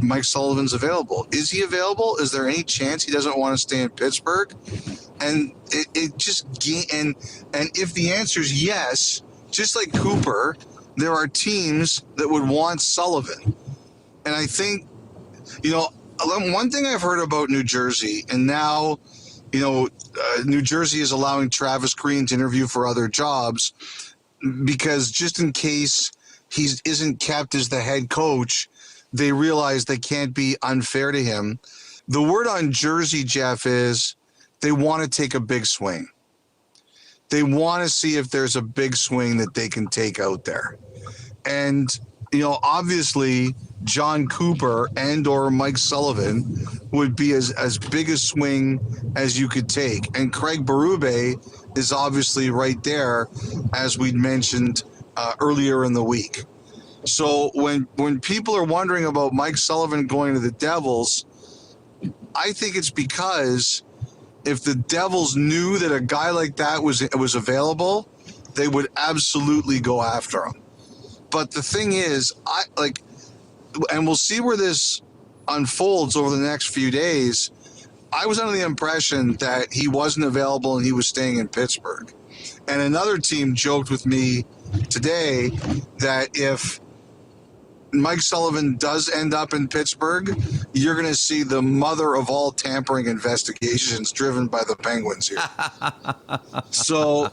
Mike Sullivan's available. Is he available? Is there any chance he doesn't want to stay in Pittsburgh? And it just and if the answer is yes, just like Cooper, there are teams that would want Sullivan. And I think, one thing I've heard about New Jersey, and now, New Jersey is allowing Travis Green to interview for other jobs because just in case he isn't kept as the head coach, they realize they can't be unfair to him. The word on Jersey, Jeff, is they want to take a big swing. They want to see if there's a big swing that they can take out there. And, obviously John Cooper and or Mike Sullivan would be as big a swing as you could take. And Craig Berube is obviously right there, as we'd mentioned earlier in the week. So when people are wondering about Mike Sullivan going to the Devils, I think it's because if the Devils knew that a guy like that was available, they would absolutely go after him. But the thing is, and we'll see where this unfolds over the next few days. I was under the impression that he wasn't available and he was staying in Pittsburgh. And another team joked with me today that if Mike Sullivan does end up in Pittsburgh, you're going to see the mother of all tampering investigations driven by the Penguins here. So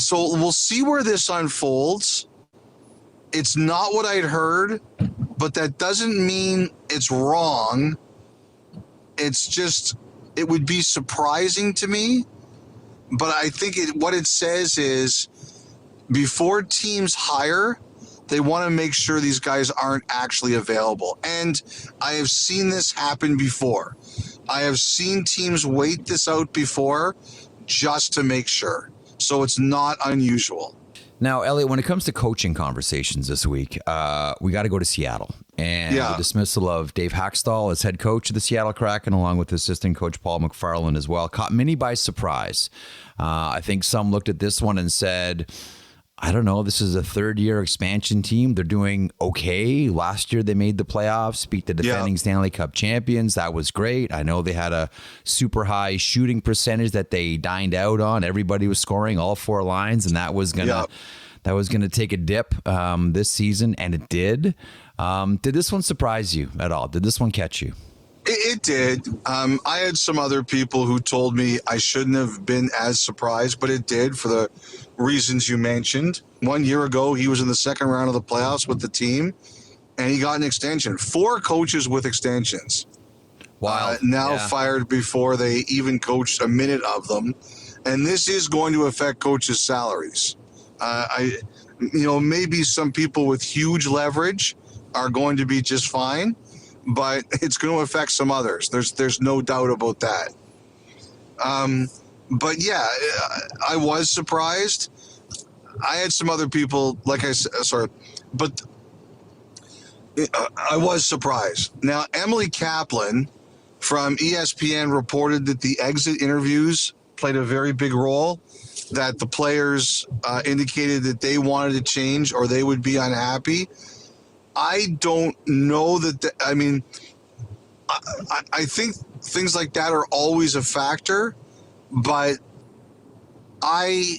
we'll see where this unfolds. It's not what I'd heard, but that doesn't mean it's wrong. It's just, it would be surprising to me. But I think what it says is before teams hire, they want to make sure these guys aren't actually available. And I have seen this happen before. I have seen teams wait this out before just to make sure. So it's not unusual. Now, Elliotte, when it comes to coaching conversations this week, we got to go to Seattle. And the dismissal of Dave Hakstol as head coach of the Seattle Kraken, along with assistant coach Paul McFarland as well, caught many by surprise. I think some looked at this one and said, I don't know, this is a third-year expansion team. They're doing okay. Last year they made the playoffs, beat the defending Stanley Cup champions. That was great. I know they had a super high shooting percentage that they dined out on. Everybody was scoring all four lines, and that was gonna take a dip this season, and it did. Did this one surprise you at all? Did this one catch you? It did. I had some other people who told me I shouldn't have been as surprised, but it did for the reasons you mentioned. 1 year ago, he was in the second round of the playoffs with the team, and he got an extension. 4 coaches with extensions. Wow. Fired before they even coached a minute of them. And this is going to affect coaches' salaries. Maybe some people with huge leverage are going to be just fine, but it's going to affect some others. There's no doubt about that. But yeah, I was surprised. I had some other people, like I said, but I was surprised. Now, Emily Kaplan from ESPN reported that the exit interviews played a very big role, that the players indicated that they wanted to change or they would be unhappy. I don't know that. I think things like that are always a factor, but I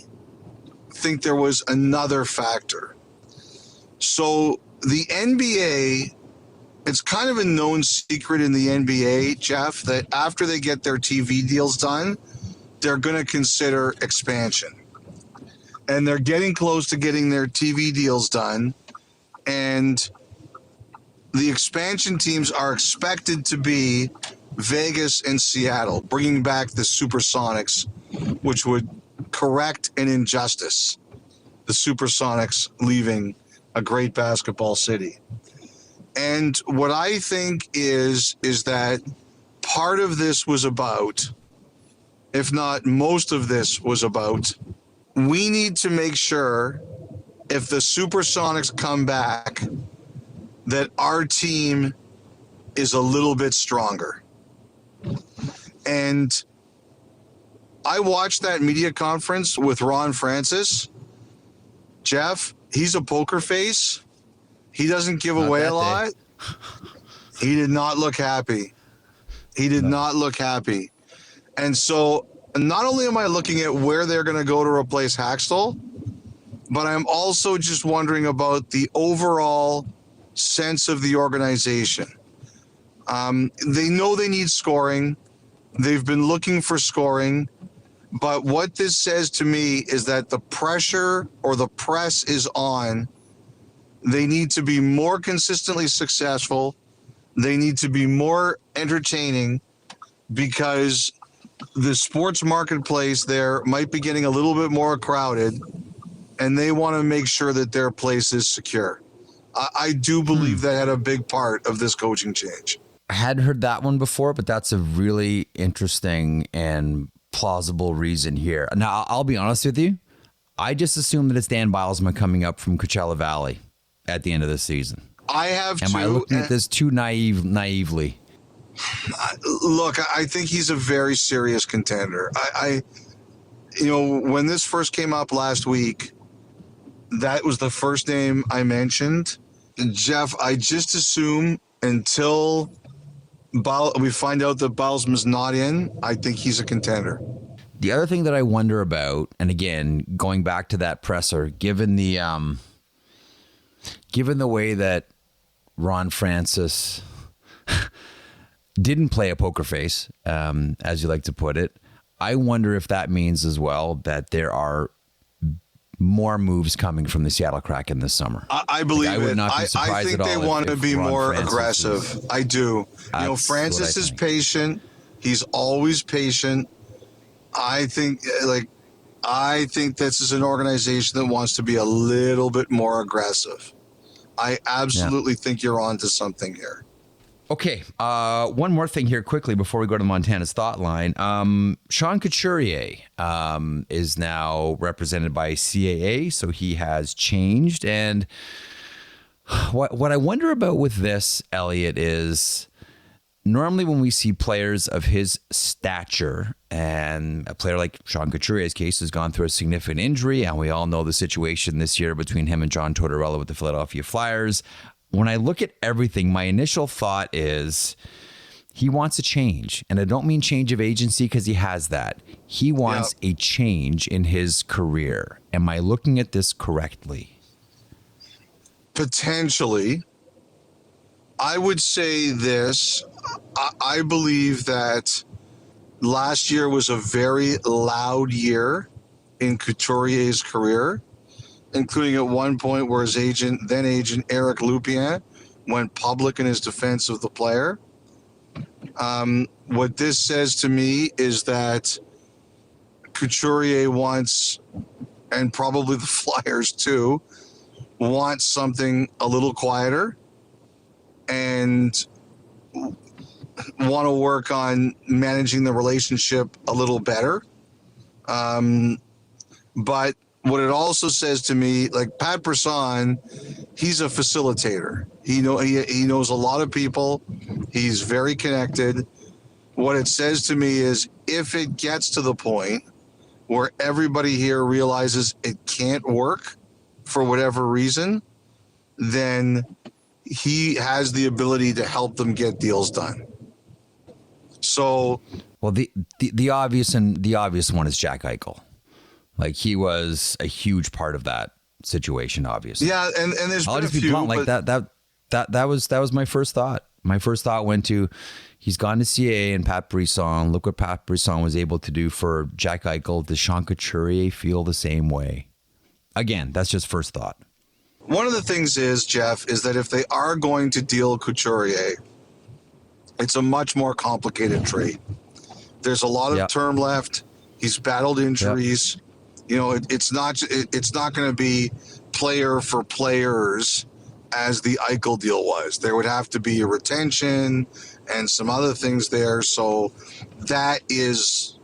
think there was another factor. So the NBA, it's kind of a known secret in the NBA, Jeff, that after they get their TV deals done, they're going to consider expansion. And they're getting close to getting their TV deals done. And the expansion teams are expected to be Vegas and Seattle, bringing back the Supersonics, which would correct an injustice. The Supersonics leaving a great basketball city. And what I think is that part of this was about, if not most of this was about, we need to make sure if the Supersonics come back that our team is a little bit stronger. And I watched that media conference with Ron Francis. Jeff, he's a poker face. He doesn't give away a lot. He did not look happy. He did not look happy. And so not only am I looking at where they're going to go to replace Hakstol, but I'm also just wondering about the overall sense of the organization. They know they need scoring. They've been looking for scoring. But what this says to me is that the pressure or the press is on. They need to be more consistently successful. They need to be more entertaining, because the sports marketplace there might be getting a little bit more crowded, and they want to make sure that their place is secure. I do believe that had a big part of this coaching change. I hadn't heard that one before, but that's a really interesting and plausible reason here. Now, I'll be honest with you. I just assume that it's Dan Bilesman coming up from Coachella Valley at the end of the season. I have Am I looking at this too naively? Look, I think he's a very serious contender. When this first came up last week, that was the first name I mentioned. Jeff, I just assume until we find out that Bilesman's not in, I think he's a contender. The other thing that I wonder about, and again, going back to that presser, given the way that Ron Francis didn't play a poker face, as you like to put it, I wonder if that means as well that there are more moves coming from the Seattle Kraken this summer. I believe I would not be surprised I think at they all want to be Ron more Francis aggressive. I do. Francis is patient. He's always patient. I think this is an organization that wants to be a little bit more aggressive. I absolutely think you're onto something here. Okay, one more thing here quickly before we go to Montana's Thought Line. Sean Couturier is now represented by CAA, so he has changed. And what I wonder about with this, Elliotte, is normally when we see players of his stature, and a player like Sean Couturier's case has gone through a significant injury, and we all know the situation this year between him and John Tortorella with the Philadelphia Flyers. When I look at everything, my initial thought is he wants a change. And I don't mean change of agency because he has that. He wants a change in his career. Am I looking at this correctly? Potentially. I would say this. I believe that last year was a very loud year in Couturier's career, including at one point where his then agent Eric Lupien, went public in his defense of the player. What this says to me is that Couturier wants, and probably the Flyers too, want something a little quieter and want to work on managing the relationship a little better. But what it also says to me, like Pat Brisson, he's a facilitator. He knows a lot of people. He's very connected. What it says to me is if it gets to the point where everybody here realizes it can't work for whatever reason, then he has the ability to help them get deals done. So, well, the obvious one is Jack Eichel. Like, he was a huge part of that situation, obviously. Yeah, and there's I'll been just a be few, blunt, like that was my first thought. My first thought went to, he's gone to CAA and Pat Brisson. Look what Pat Brisson was able to do for Jack Eichel. Does Sean Couturier feel the same way? Again, that's just first thought. One of the things is, Jeff, is that if they are going to deal Couturier, it's a much more complicated trade. There's a lot of term left. He's battled injuries. Yep. You know, it's not going to be player for players as the Eichel deal was. There would have to be a retention and some other things there. So that is,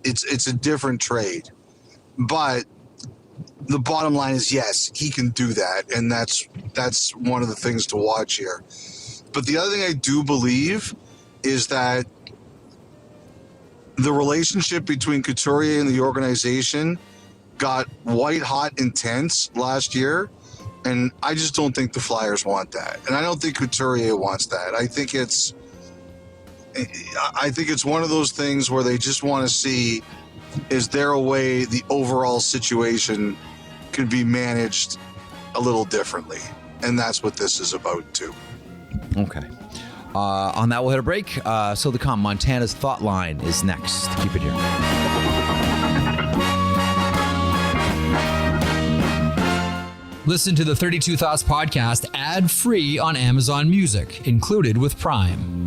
it's a different trade. But the bottom line is, yes, he can do that. And that's one of the things to watch here. But the other thing I do believe is that the relationship between Couturier and the organization got white hot intense last year, And I just don't think the Flyers want that. And I don't think Couturier wants that. I think it's one of those things where they just want to see, is there a way the overall situation can be managed a little differently? And that's what this is about too. Okay. On that, we'll hit a break. So the Montana's Thought Line is next. Keep it here. Listen to the 32 Thoughts podcast ad-free on Amazon Music, included with Prime.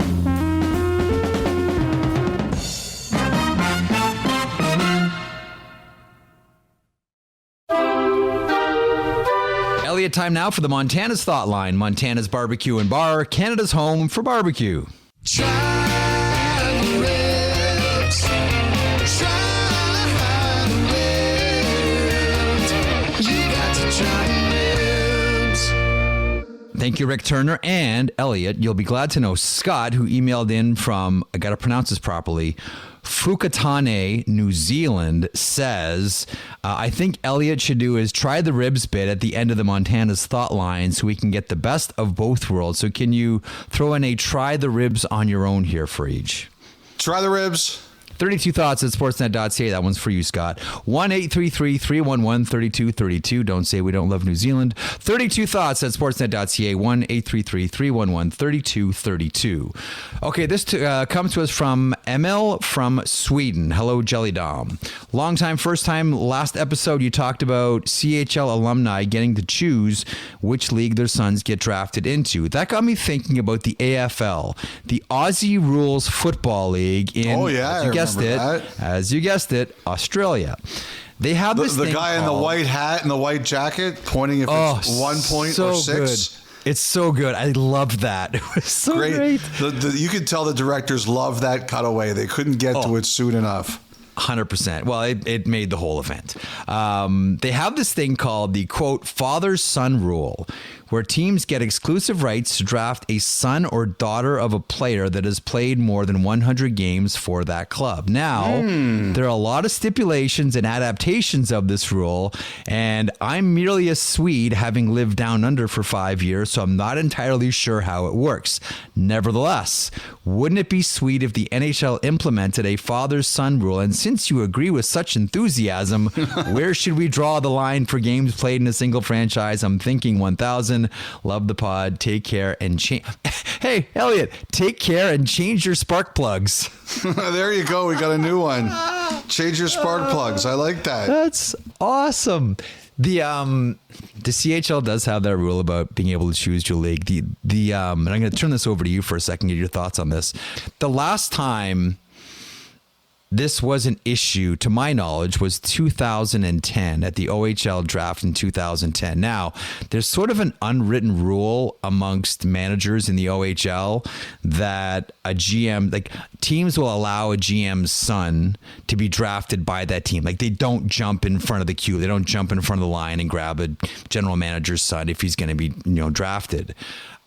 Elliotte time now for the Montana's Thought Line. Montana's Barbecue and Bar, Canada's home for barbecue. Try the ribs. Try the ribs. You got to try ribs. Thank you, Rick Turner and Elliotte. You'll be glad to know Scott, who emailed in from, I got to pronounce this properly, Fukutane, New Zealand, says, I think Elliotte should do his try the ribs bit at the end of the Montana's Thought Line so we can get the best of both worlds. So can you throw in a try the ribs on your own here for each? Try the ribs. 32 Thoughts at sportsnet.ca. That one's for you, Scott. 1-833-311-3232. Don't say we don't love New Zealand. 32 Thoughts at sportsnet.ca. 1-833-311-3232. Okay, this comes to us from Emil from Sweden. Hello, Jelly Dom. Long time, first time. Last episode, you talked about CHL alumni getting to choose which league their sons get drafted into. That got me thinking about the AFL, the Aussie Rules Football League in, as you guessed it, Australia. They have this the thing guy in the white hat and the white jacket pointing if it's 1 point so or 6. Good. It's so good. I loved that. It was so great. You could tell the directors loved that cutaway. They couldn't get to it soon enough. 100%. Well, it made the whole event. They have this thing called the, quote, father-son rule, where teams get exclusive rights to draft a son or daughter of a player that has played more than 100 games for that club. Now, there are a lot of stipulations and adaptations of this rule, and I'm merely a Swede having lived down under for 5 years, so I'm not entirely sure how it works. Nevertheless, wouldn't it be sweet if the NHL implemented a father-son rule? And since you agree with such enthusiasm, where should we draw the line for games played in a single franchise? I'm thinking 1,000. Love the pod. Take care and change. Hey, Elliotte, take care and change your spark plugs. There you go. We got a new one. Change your spark plugs. I like that. That's awesome. The CHL does have that rule about being able to choose your league. And I'm going to turn this over to you for a second, get your thoughts on this. The last time this was an issue, to my knowledge, was 2010 at the OHL draft in 2010. Now, there's sort of an unwritten rule amongst managers in the OHL that a GM, like teams will allow a GM's son to be drafted by that team. Like they don't jump in front of the queue. They don't jump in front of the line and grab a general manager's son if he's going to be, drafted.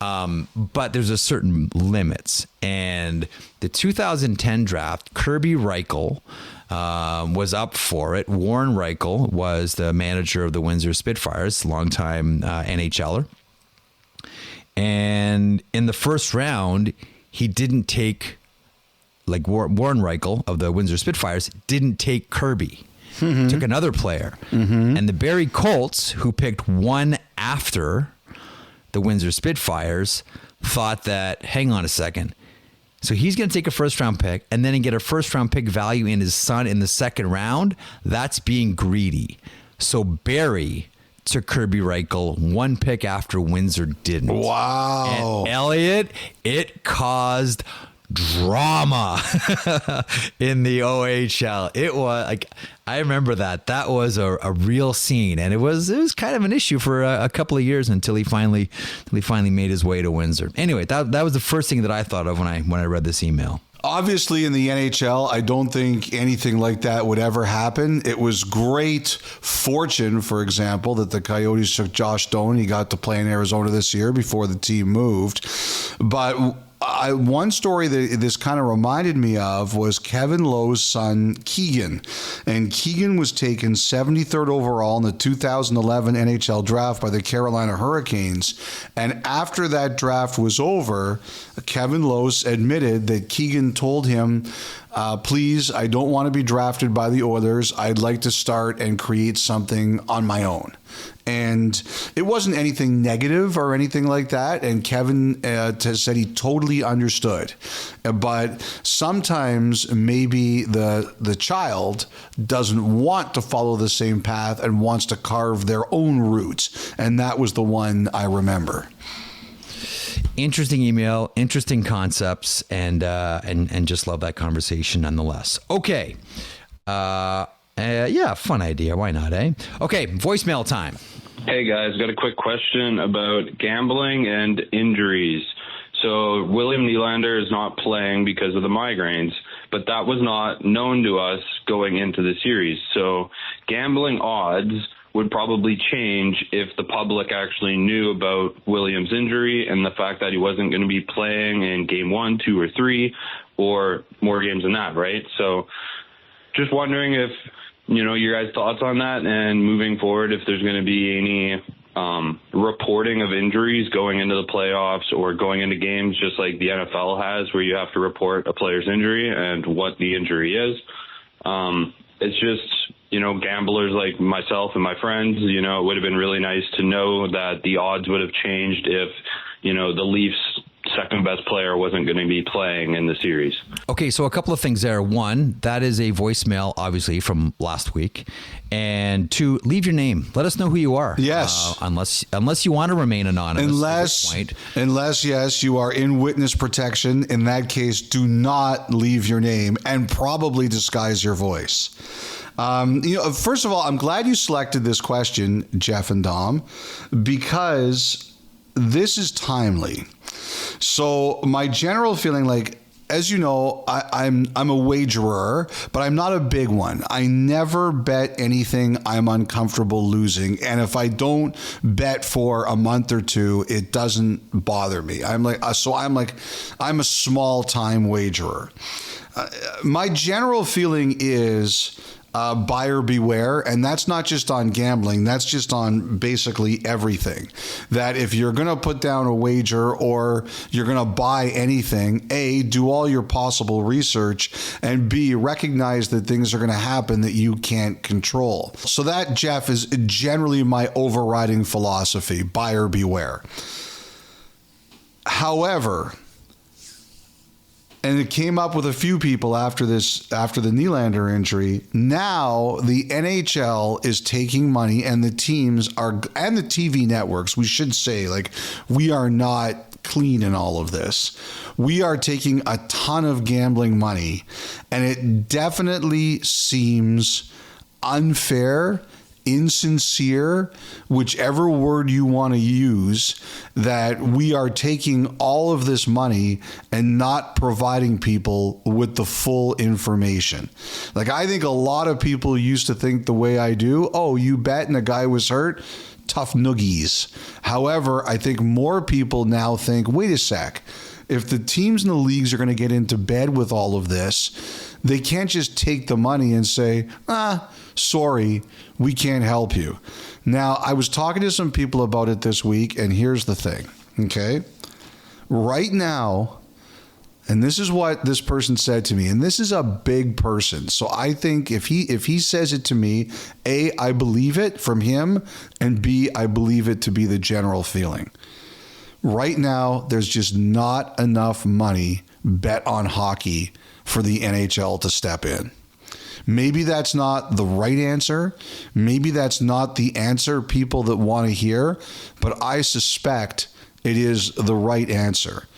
But there's a certain limits. And the 2010 draft, Kirby Reichel was up for it. Warren Reichel was the manager of the Windsor Spitfires, longtime NHLer. And in the first round, he didn't take, like Warren Reichel of the Windsor Spitfires, didn't take Kirby. Mm-hmm. Took another player. Mm-hmm. And the Barrie Colts, who picked one after the Windsor Spitfires, thought that, hang on a second. So he's going to take a first round pick and then get a first round pick value in his son in the second round. That's being greedy. So Barrie took Kirby Reichel one pick after Windsor didn't. Wow. And Elliotte, it caused drama in the OHL. It was like, I remember that was a real scene, and it was kind of an issue for a couple of years until he finally made his way to Windsor. Anyway, that was the first thing that I thought of when I read this email. Obviously, in the NHL, I don't think anything like that would ever happen. It was great fortune, for example, that the Coyotes took Josh Doan. He got to play in Arizona this year before the team moved. But One story that this kind of reminded me of was Kevin Lowe's son, Keegan. And Keegan was taken 73rd overall in the 2011 NHL draft by the Carolina Hurricanes. And after that draft was over, Kevin Lowe admitted that Keegan told him, please, I don't want to be drafted by the Oilers. I'd like to start and create something on my own. And it wasn't anything negative or anything like that. And Kevin said he totally understood. But sometimes maybe the child doesn't want to follow the same path and wants to carve their own routes. And that was the one I remember. Interesting email, interesting concepts, and just love that conversation nonetheless. Okay. Yeah, fun idea. Why not, eh? Okay, voicemail time. Hey guys, got a quick question about gambling and injuries. So William Nylander is not playing because of the migraines, but that was not known to us going into the series. So gambling odds would probably change if the public actually knew about William's injury and the fact that he wasn't going to be playing in game 1, 2, or 3, or more games than that, right? So just wondering if, your guys' thoughts on that, and moving forward, if there's going to be any reporting of injuries going into the playoffs or going into games just like the NFL has, where you have to report a player's injury and what the injury is. It's just, gamblers like myself and my friends, it would have been really nice to know that the odds would have changed if, the Leafs' second best player wasn't going to be playing in the series. Okay, so a couple of things there. One, that is a voicemail, obviously, from last week. And two, leave your name. Let us know who you are. Yes. Unless you want to remain anonymous. Unless, yes, you are in witness protection. In that case, do not leave your name and probably disguise your voice. First of all, I'm glad you selected this question, Jeff and Dom, because this is timely. So my general feeling, as you know, I'm a wagerer, but I'm not a big one. I never bet anything I'm uncomfortable losing. And if I don't bet for a month or two, it doesn't bother me. I'm a small time wagerer. My general feeling is buyer beware, and that's not just on gambling, that's just on basically everything. That if you're going to put down a wager or you're going to buy anything, A, do all your possible research, and B, recognize that things are going to happen that you can't control. So that, Jeff, is generally my overriding philosophy, buyer beware. However, and it came up with a few people after the Nylander injury. Now the NHL is taking money, and the teams are, and the TV networks, we should say, we are not clean in all of this. We are taking a ton of gambling money, and it definitely seems unfair, insincere, whichever word you want to use, that we are taking all of this money and not providing people with the full information. I think a lot of people used to think the way I do, oh, you bet and a guy was hurt, tough noogies. However, I think more people now think, wait a sec, if the teams in the leagues are going to get into bed with all of this, they can't just take the money and say, sorry, we can't help you. Now, I was talking to some people about it this week, and here's the thing, okay? Right now, and this is what this person said to me, and this is a big person. So I think if he says it to me, A, I believe it from him, and B, I believe it to be the general feeling. Right now, there's just not enough money bet on hockey for the NHL to step in. Maybe that's not the right answer. Maybe that's not the answer people that want to hear, but I suspect it is the right answer.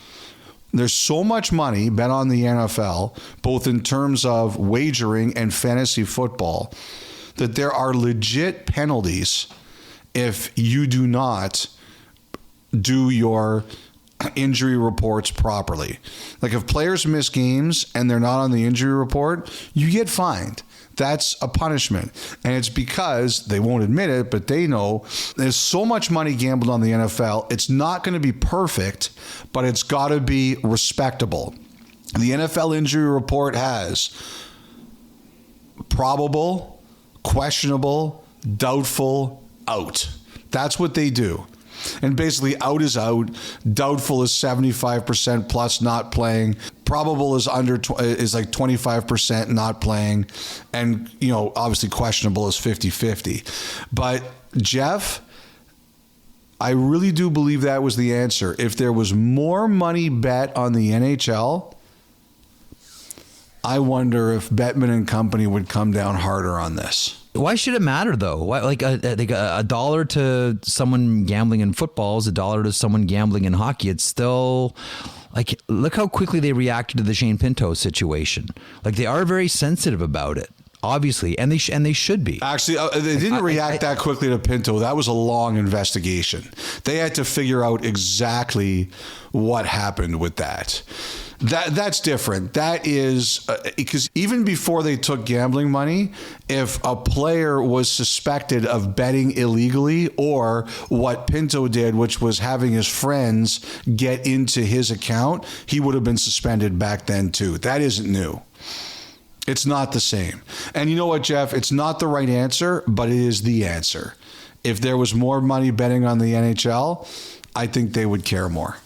There's so much money bet on the NFL, both in terms of wagering and fantasy football, that there are legit penalties if you do not do your injury reports properly. If players miss games and they're not on the injury report, you get fined. That's a punishment. And it's because they won't admit it, but they know there's so much money gambled on the NFL. It's not going to be perfect, but it's got to be respectable. The NFL injury report has probable, questionable, doubtful, out. That's what they do. And basically, out is out. Doubtful is 75% plus not playing. Probable is is like 25% not playing. And, obviously questionable is 50-50. But Jeff, I really do believe that was the answer. If there was more money bet on the NHL, I wonder if Bettman and company would come down harder on this. Why should it matter though? Why, like a dollar to someone gambling in football is a dollar to someone gambling in hockey. It's still like, look how quickly they reacted to the Shane Pinto situation. Like, they are very sensitive about it, obviously, and they should be. Actually, they didn't react that quickly to Pinto. That was a long investigation. They had to figure out exactly what happened with that. That's different. That is because even before they took gambling money, if a player was suspected of betting illegally, or what Pinto did, which was having his friends get into his account, he would have been suspended back then too. That isn't new. It's not the same. And you know what, Jeff? It's not the right answer, but it is the answer. If there was more money betting on the NHL, I think they would care more.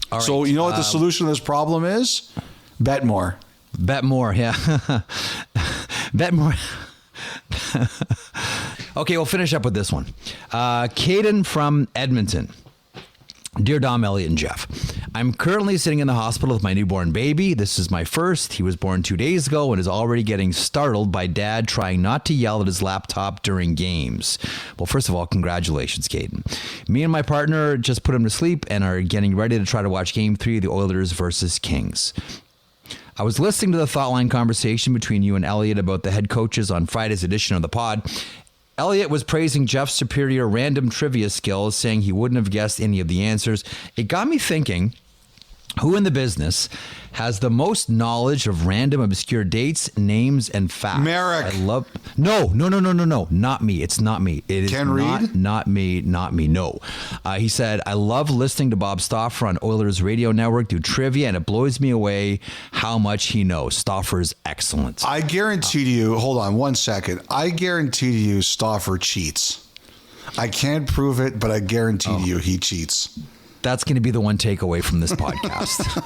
All right. So you know what the solution to this problem is? Bet more. Bet more, yeah. Bet more. Okay, we'll finish up with this one. Caden from Edmonton. Dear Dom, Elliotte, and Jeff, I'm currently sitting in the hospital with my newborn baby. This is my first. He was born 2 days ago and is already getting startled by dad trying not to yell at his laptop during games. Well, first of all, congratulations, Caden. Me and my partner just put him to sleep and are getting ready to try to watch Game 3 of the Oilers versus Kings. I was listening to the Thoughtline conversation between you and Elliotte about the head coaches on Friday's edition of the pod. Elliotte was praising Jeff's superior random trivia skills, saying he wouldn't have guessed any of the answers. It got me thinking, who in the business has the most knowledge of random obscure dates, names, and facts? Merrick. No, not me. It's not me. It is Ken Reed? Not me. No. He said, I love listening to Bob Stauffer on Oilers Radio Network do trivia, and it blows me away how much he knows. Stauffer's excellent. I guarantee to you, hold on 1 second. I guarantee to you Stauffer cheats. I can't prove it, but I guarantee to you he cheats. That's going to be the one takeaway from this podcast.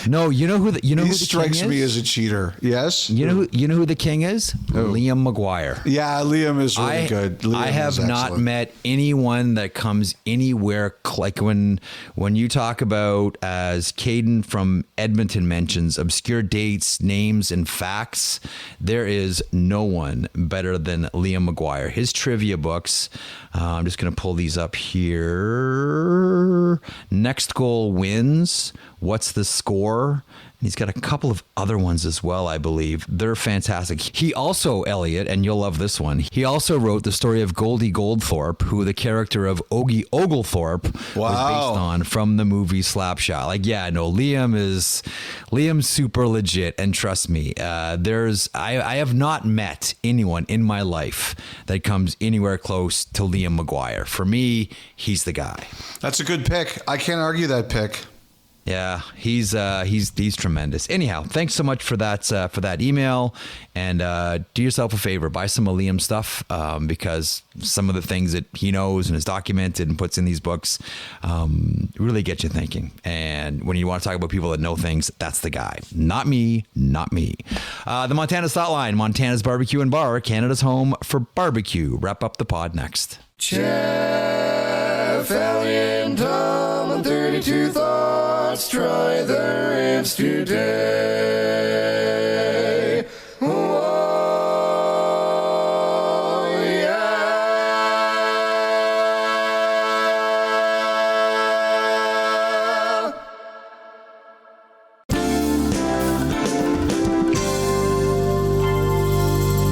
No, you know who the king is? He strikes me as a cheater. Yes. You know who the king is? Who? Liam McGuire. Yeah, Liam is really good. Liam I have not met anyone that comes anywhere like when you talk about, as Caden from Edmonton mentions, obscure dates, names, and facts. There is no one better than Liam McGuire. His trivia books. I'm just going to pull these up here. Next goal wins. What's the score? And he's got a couple of other ones as well, I believe. They're fantastic. He also, Elliotte, and you'll love this one, he also wrote the story of Goldie Goldthorpe, who the character of Ogie Oglethorpe was based on from the movie Slapshot. Like, yeah, no, Liam's super legit, and trust me, I have not met anyone in my life that comes anywhere close to Liam McGuire. For me, he's the guy. That's a good pick. I can't argue that pick. Yeah, he's tremendous. Anyhow, thanks so much for that email, and do yourself a favor, buy some of Liam's stuff, because some of the things that he knows and is documented and puts in these books really get you thinking. And when you want to talk about people that know things, that's the guy. Not me. The Montana's Thoughtline, Montana's Barbecue and Bar, Canada's home for barbecue. Wrap up the pod next. Jeff, Elliotte, and Tom on 32 Thoughts. Try the ribs today. Oh, yeah.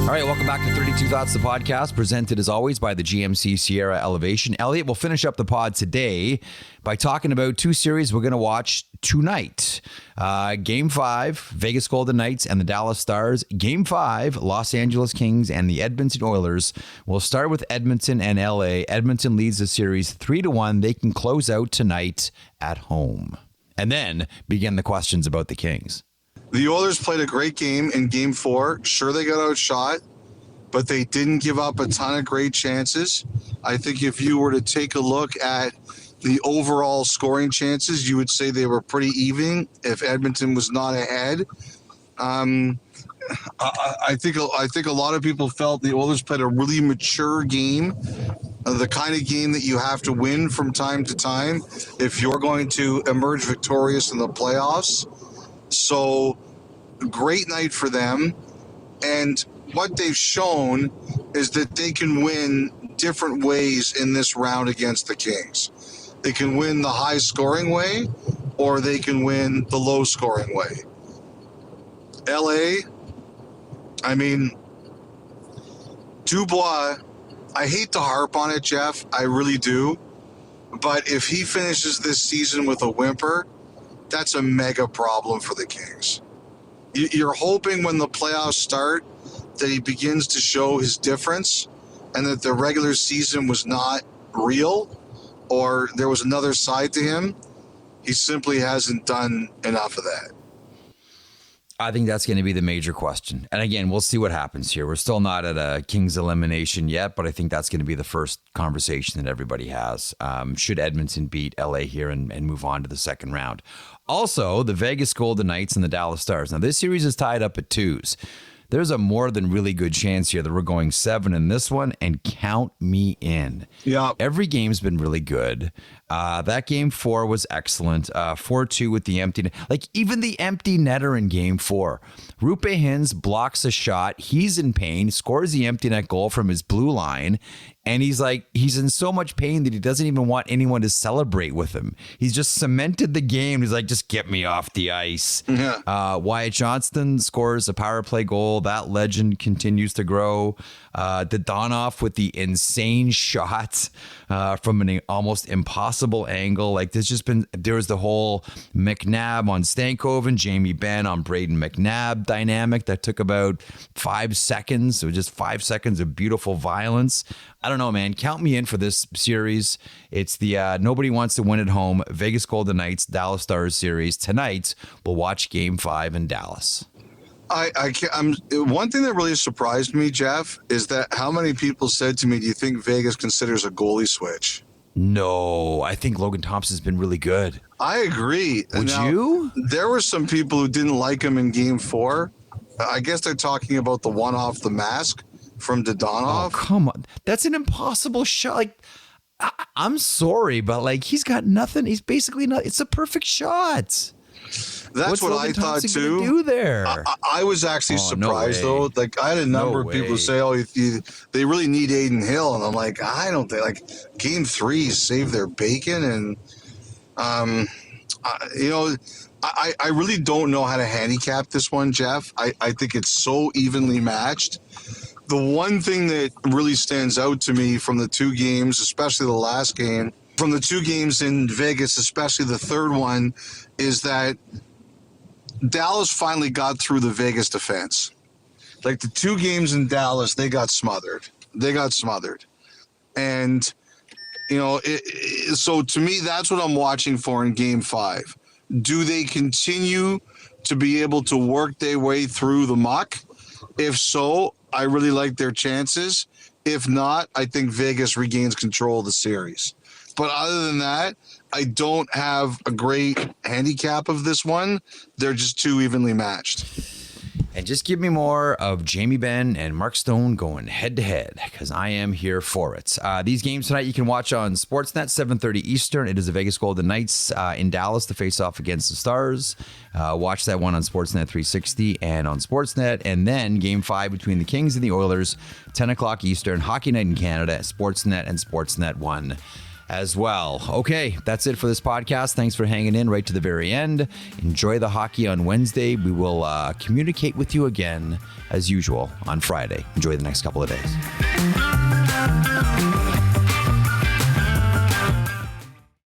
All right, welcome back to 32 Thoughts, the podcast, presented as always by the GMC Sierra Elevation. Elliotte will finish up the pod today by talking about two series we're going to watch tonight. Game 5, Vegas Golden Knights and the Dallas Stars. Game 5, Los Angeles Kings and the Edmonton Oilers. We'll start with Edmonton and LA. Edmonton leads the series 3-1. They can close out tonight at home. And then begin the questions about the Kings. The Oilers played a great game in Game 4. Sure, they got outshot, but they didn't give up a ton of great chances. I think if you were to take a look at the overall scoring chances, you would say they were pretty even if Edmonton was not ahead. I think a lot of people felt the Oilers played a really mature game, the kind of game that you have to win from time to time if you're going to emerge victorious in the playoffs. So, great night for them. And what they've shown is that they can win different ways in this round against the Kings. They can win the high-scoring way, or they can win the low-scoring way. LA, I mean, Dubois, I hate to harp on it, Jeff. I really do. But if he finishes this season with a whimper, that's a mega problem for the Kings. You're hoping when the playoffs start that he begins to show his difference and that the regular season was not real or there was another side to him. He simply hasn't done enough of that. I think that's going to be the major question. And again, we'll see what happens here. We're still not at a Kings elimination yet, but I think that's going to be the first conversation that everybody has. Should Edmonton beat LA here and move on to the second round? Also, the Vegas Golden Knights and the Dallas Stars. Now, this series is tied up at 2s. There's a more than really good chance here that we're going 7 in this one, and count me in. Yeah. Every game's been really good. That game 4 was excellent. 4-2 with the empty net. Like, even the empty netter in game 4. Rupe Hintz blocks a shot. He's in pain, scores the empty net goal from his blue line. And he's in so much pain that he doesn't even want anyone to celebrate with him. He's just cemented the game. He's like, just get me off the ice. Yeah. Wyatt Johnston scores a power play goal. That legend continues to grow. Dadonov with the insane shot from an almost impossible angle. Like, there was the whole McNabb on Stankoven, Jamie Benn on Braden McNabb dynamic that took about 5 seconds. It was just 5 seconds of beautiful violence. I don't know, man. Count me in for this series. It's the nobody wants to win at home Vegas Golden Knights, Dallas Stars series. Tonight, we'll watch Game 5 in Dallas. One thing that really surprised me, Jeff, is that how many people said to me, do you think Vegas considers a goalie switch? No, I think Logan Thompson's been really good. I agree. Would you? There were some people who didn't like him in Game 4. I guess they're talking about the one off the mask from Dadonov. Oh, come on. That's an impossible shot. Like, I'm sorry, but like, he's got nothing. He's basically not. It's a perfect shot. That's what I thought too. Do there? I was actually surprised though. Like, I had a number of people say, "Oh, they really need Aiden Hill," and I'm like, I don't think like Game 3 saved their bacon, and I really don't know how to handicap this one, Jeff. I think it's so evenly matched. The one thing that really stands out to me from the two games, especially the last game, from the two games in Vegas, especially the third one, is that Dallas finally got through the Vegas defense. Like, the two games in Dallas, they got smothered. And, so to me, that's what I'm watching for in Game 5. Do they continue to be able to work their way through the muck? If so, I really like their chances. If not, I think Vegas regains control of the series. But other than that, I don't have a great handicap of this one. They're just too evenly matched. And just give me more of Jamie Benn and Mark Stone going head-to-head, because I am here for it. These games tonight you can watch on Sportsnet, 7:30 Eastern. It is the Vegas Golden Knights in Dallas to face off against the Stars. Watch that one on Sportsnet 360 and on Sportsnet. And then Game 5 between the Kings and the Oilers, 10 o'clock Eastern, Hockey Night in Canada, Sportsnet and Sportsnet 1. as well. Okay, that's it for this podcast. Thanks for hanging in right to the very end. Enjoy the hockey on Wednesday. We will communicate with you again as usual on Friday. Enjoy the next couple of days.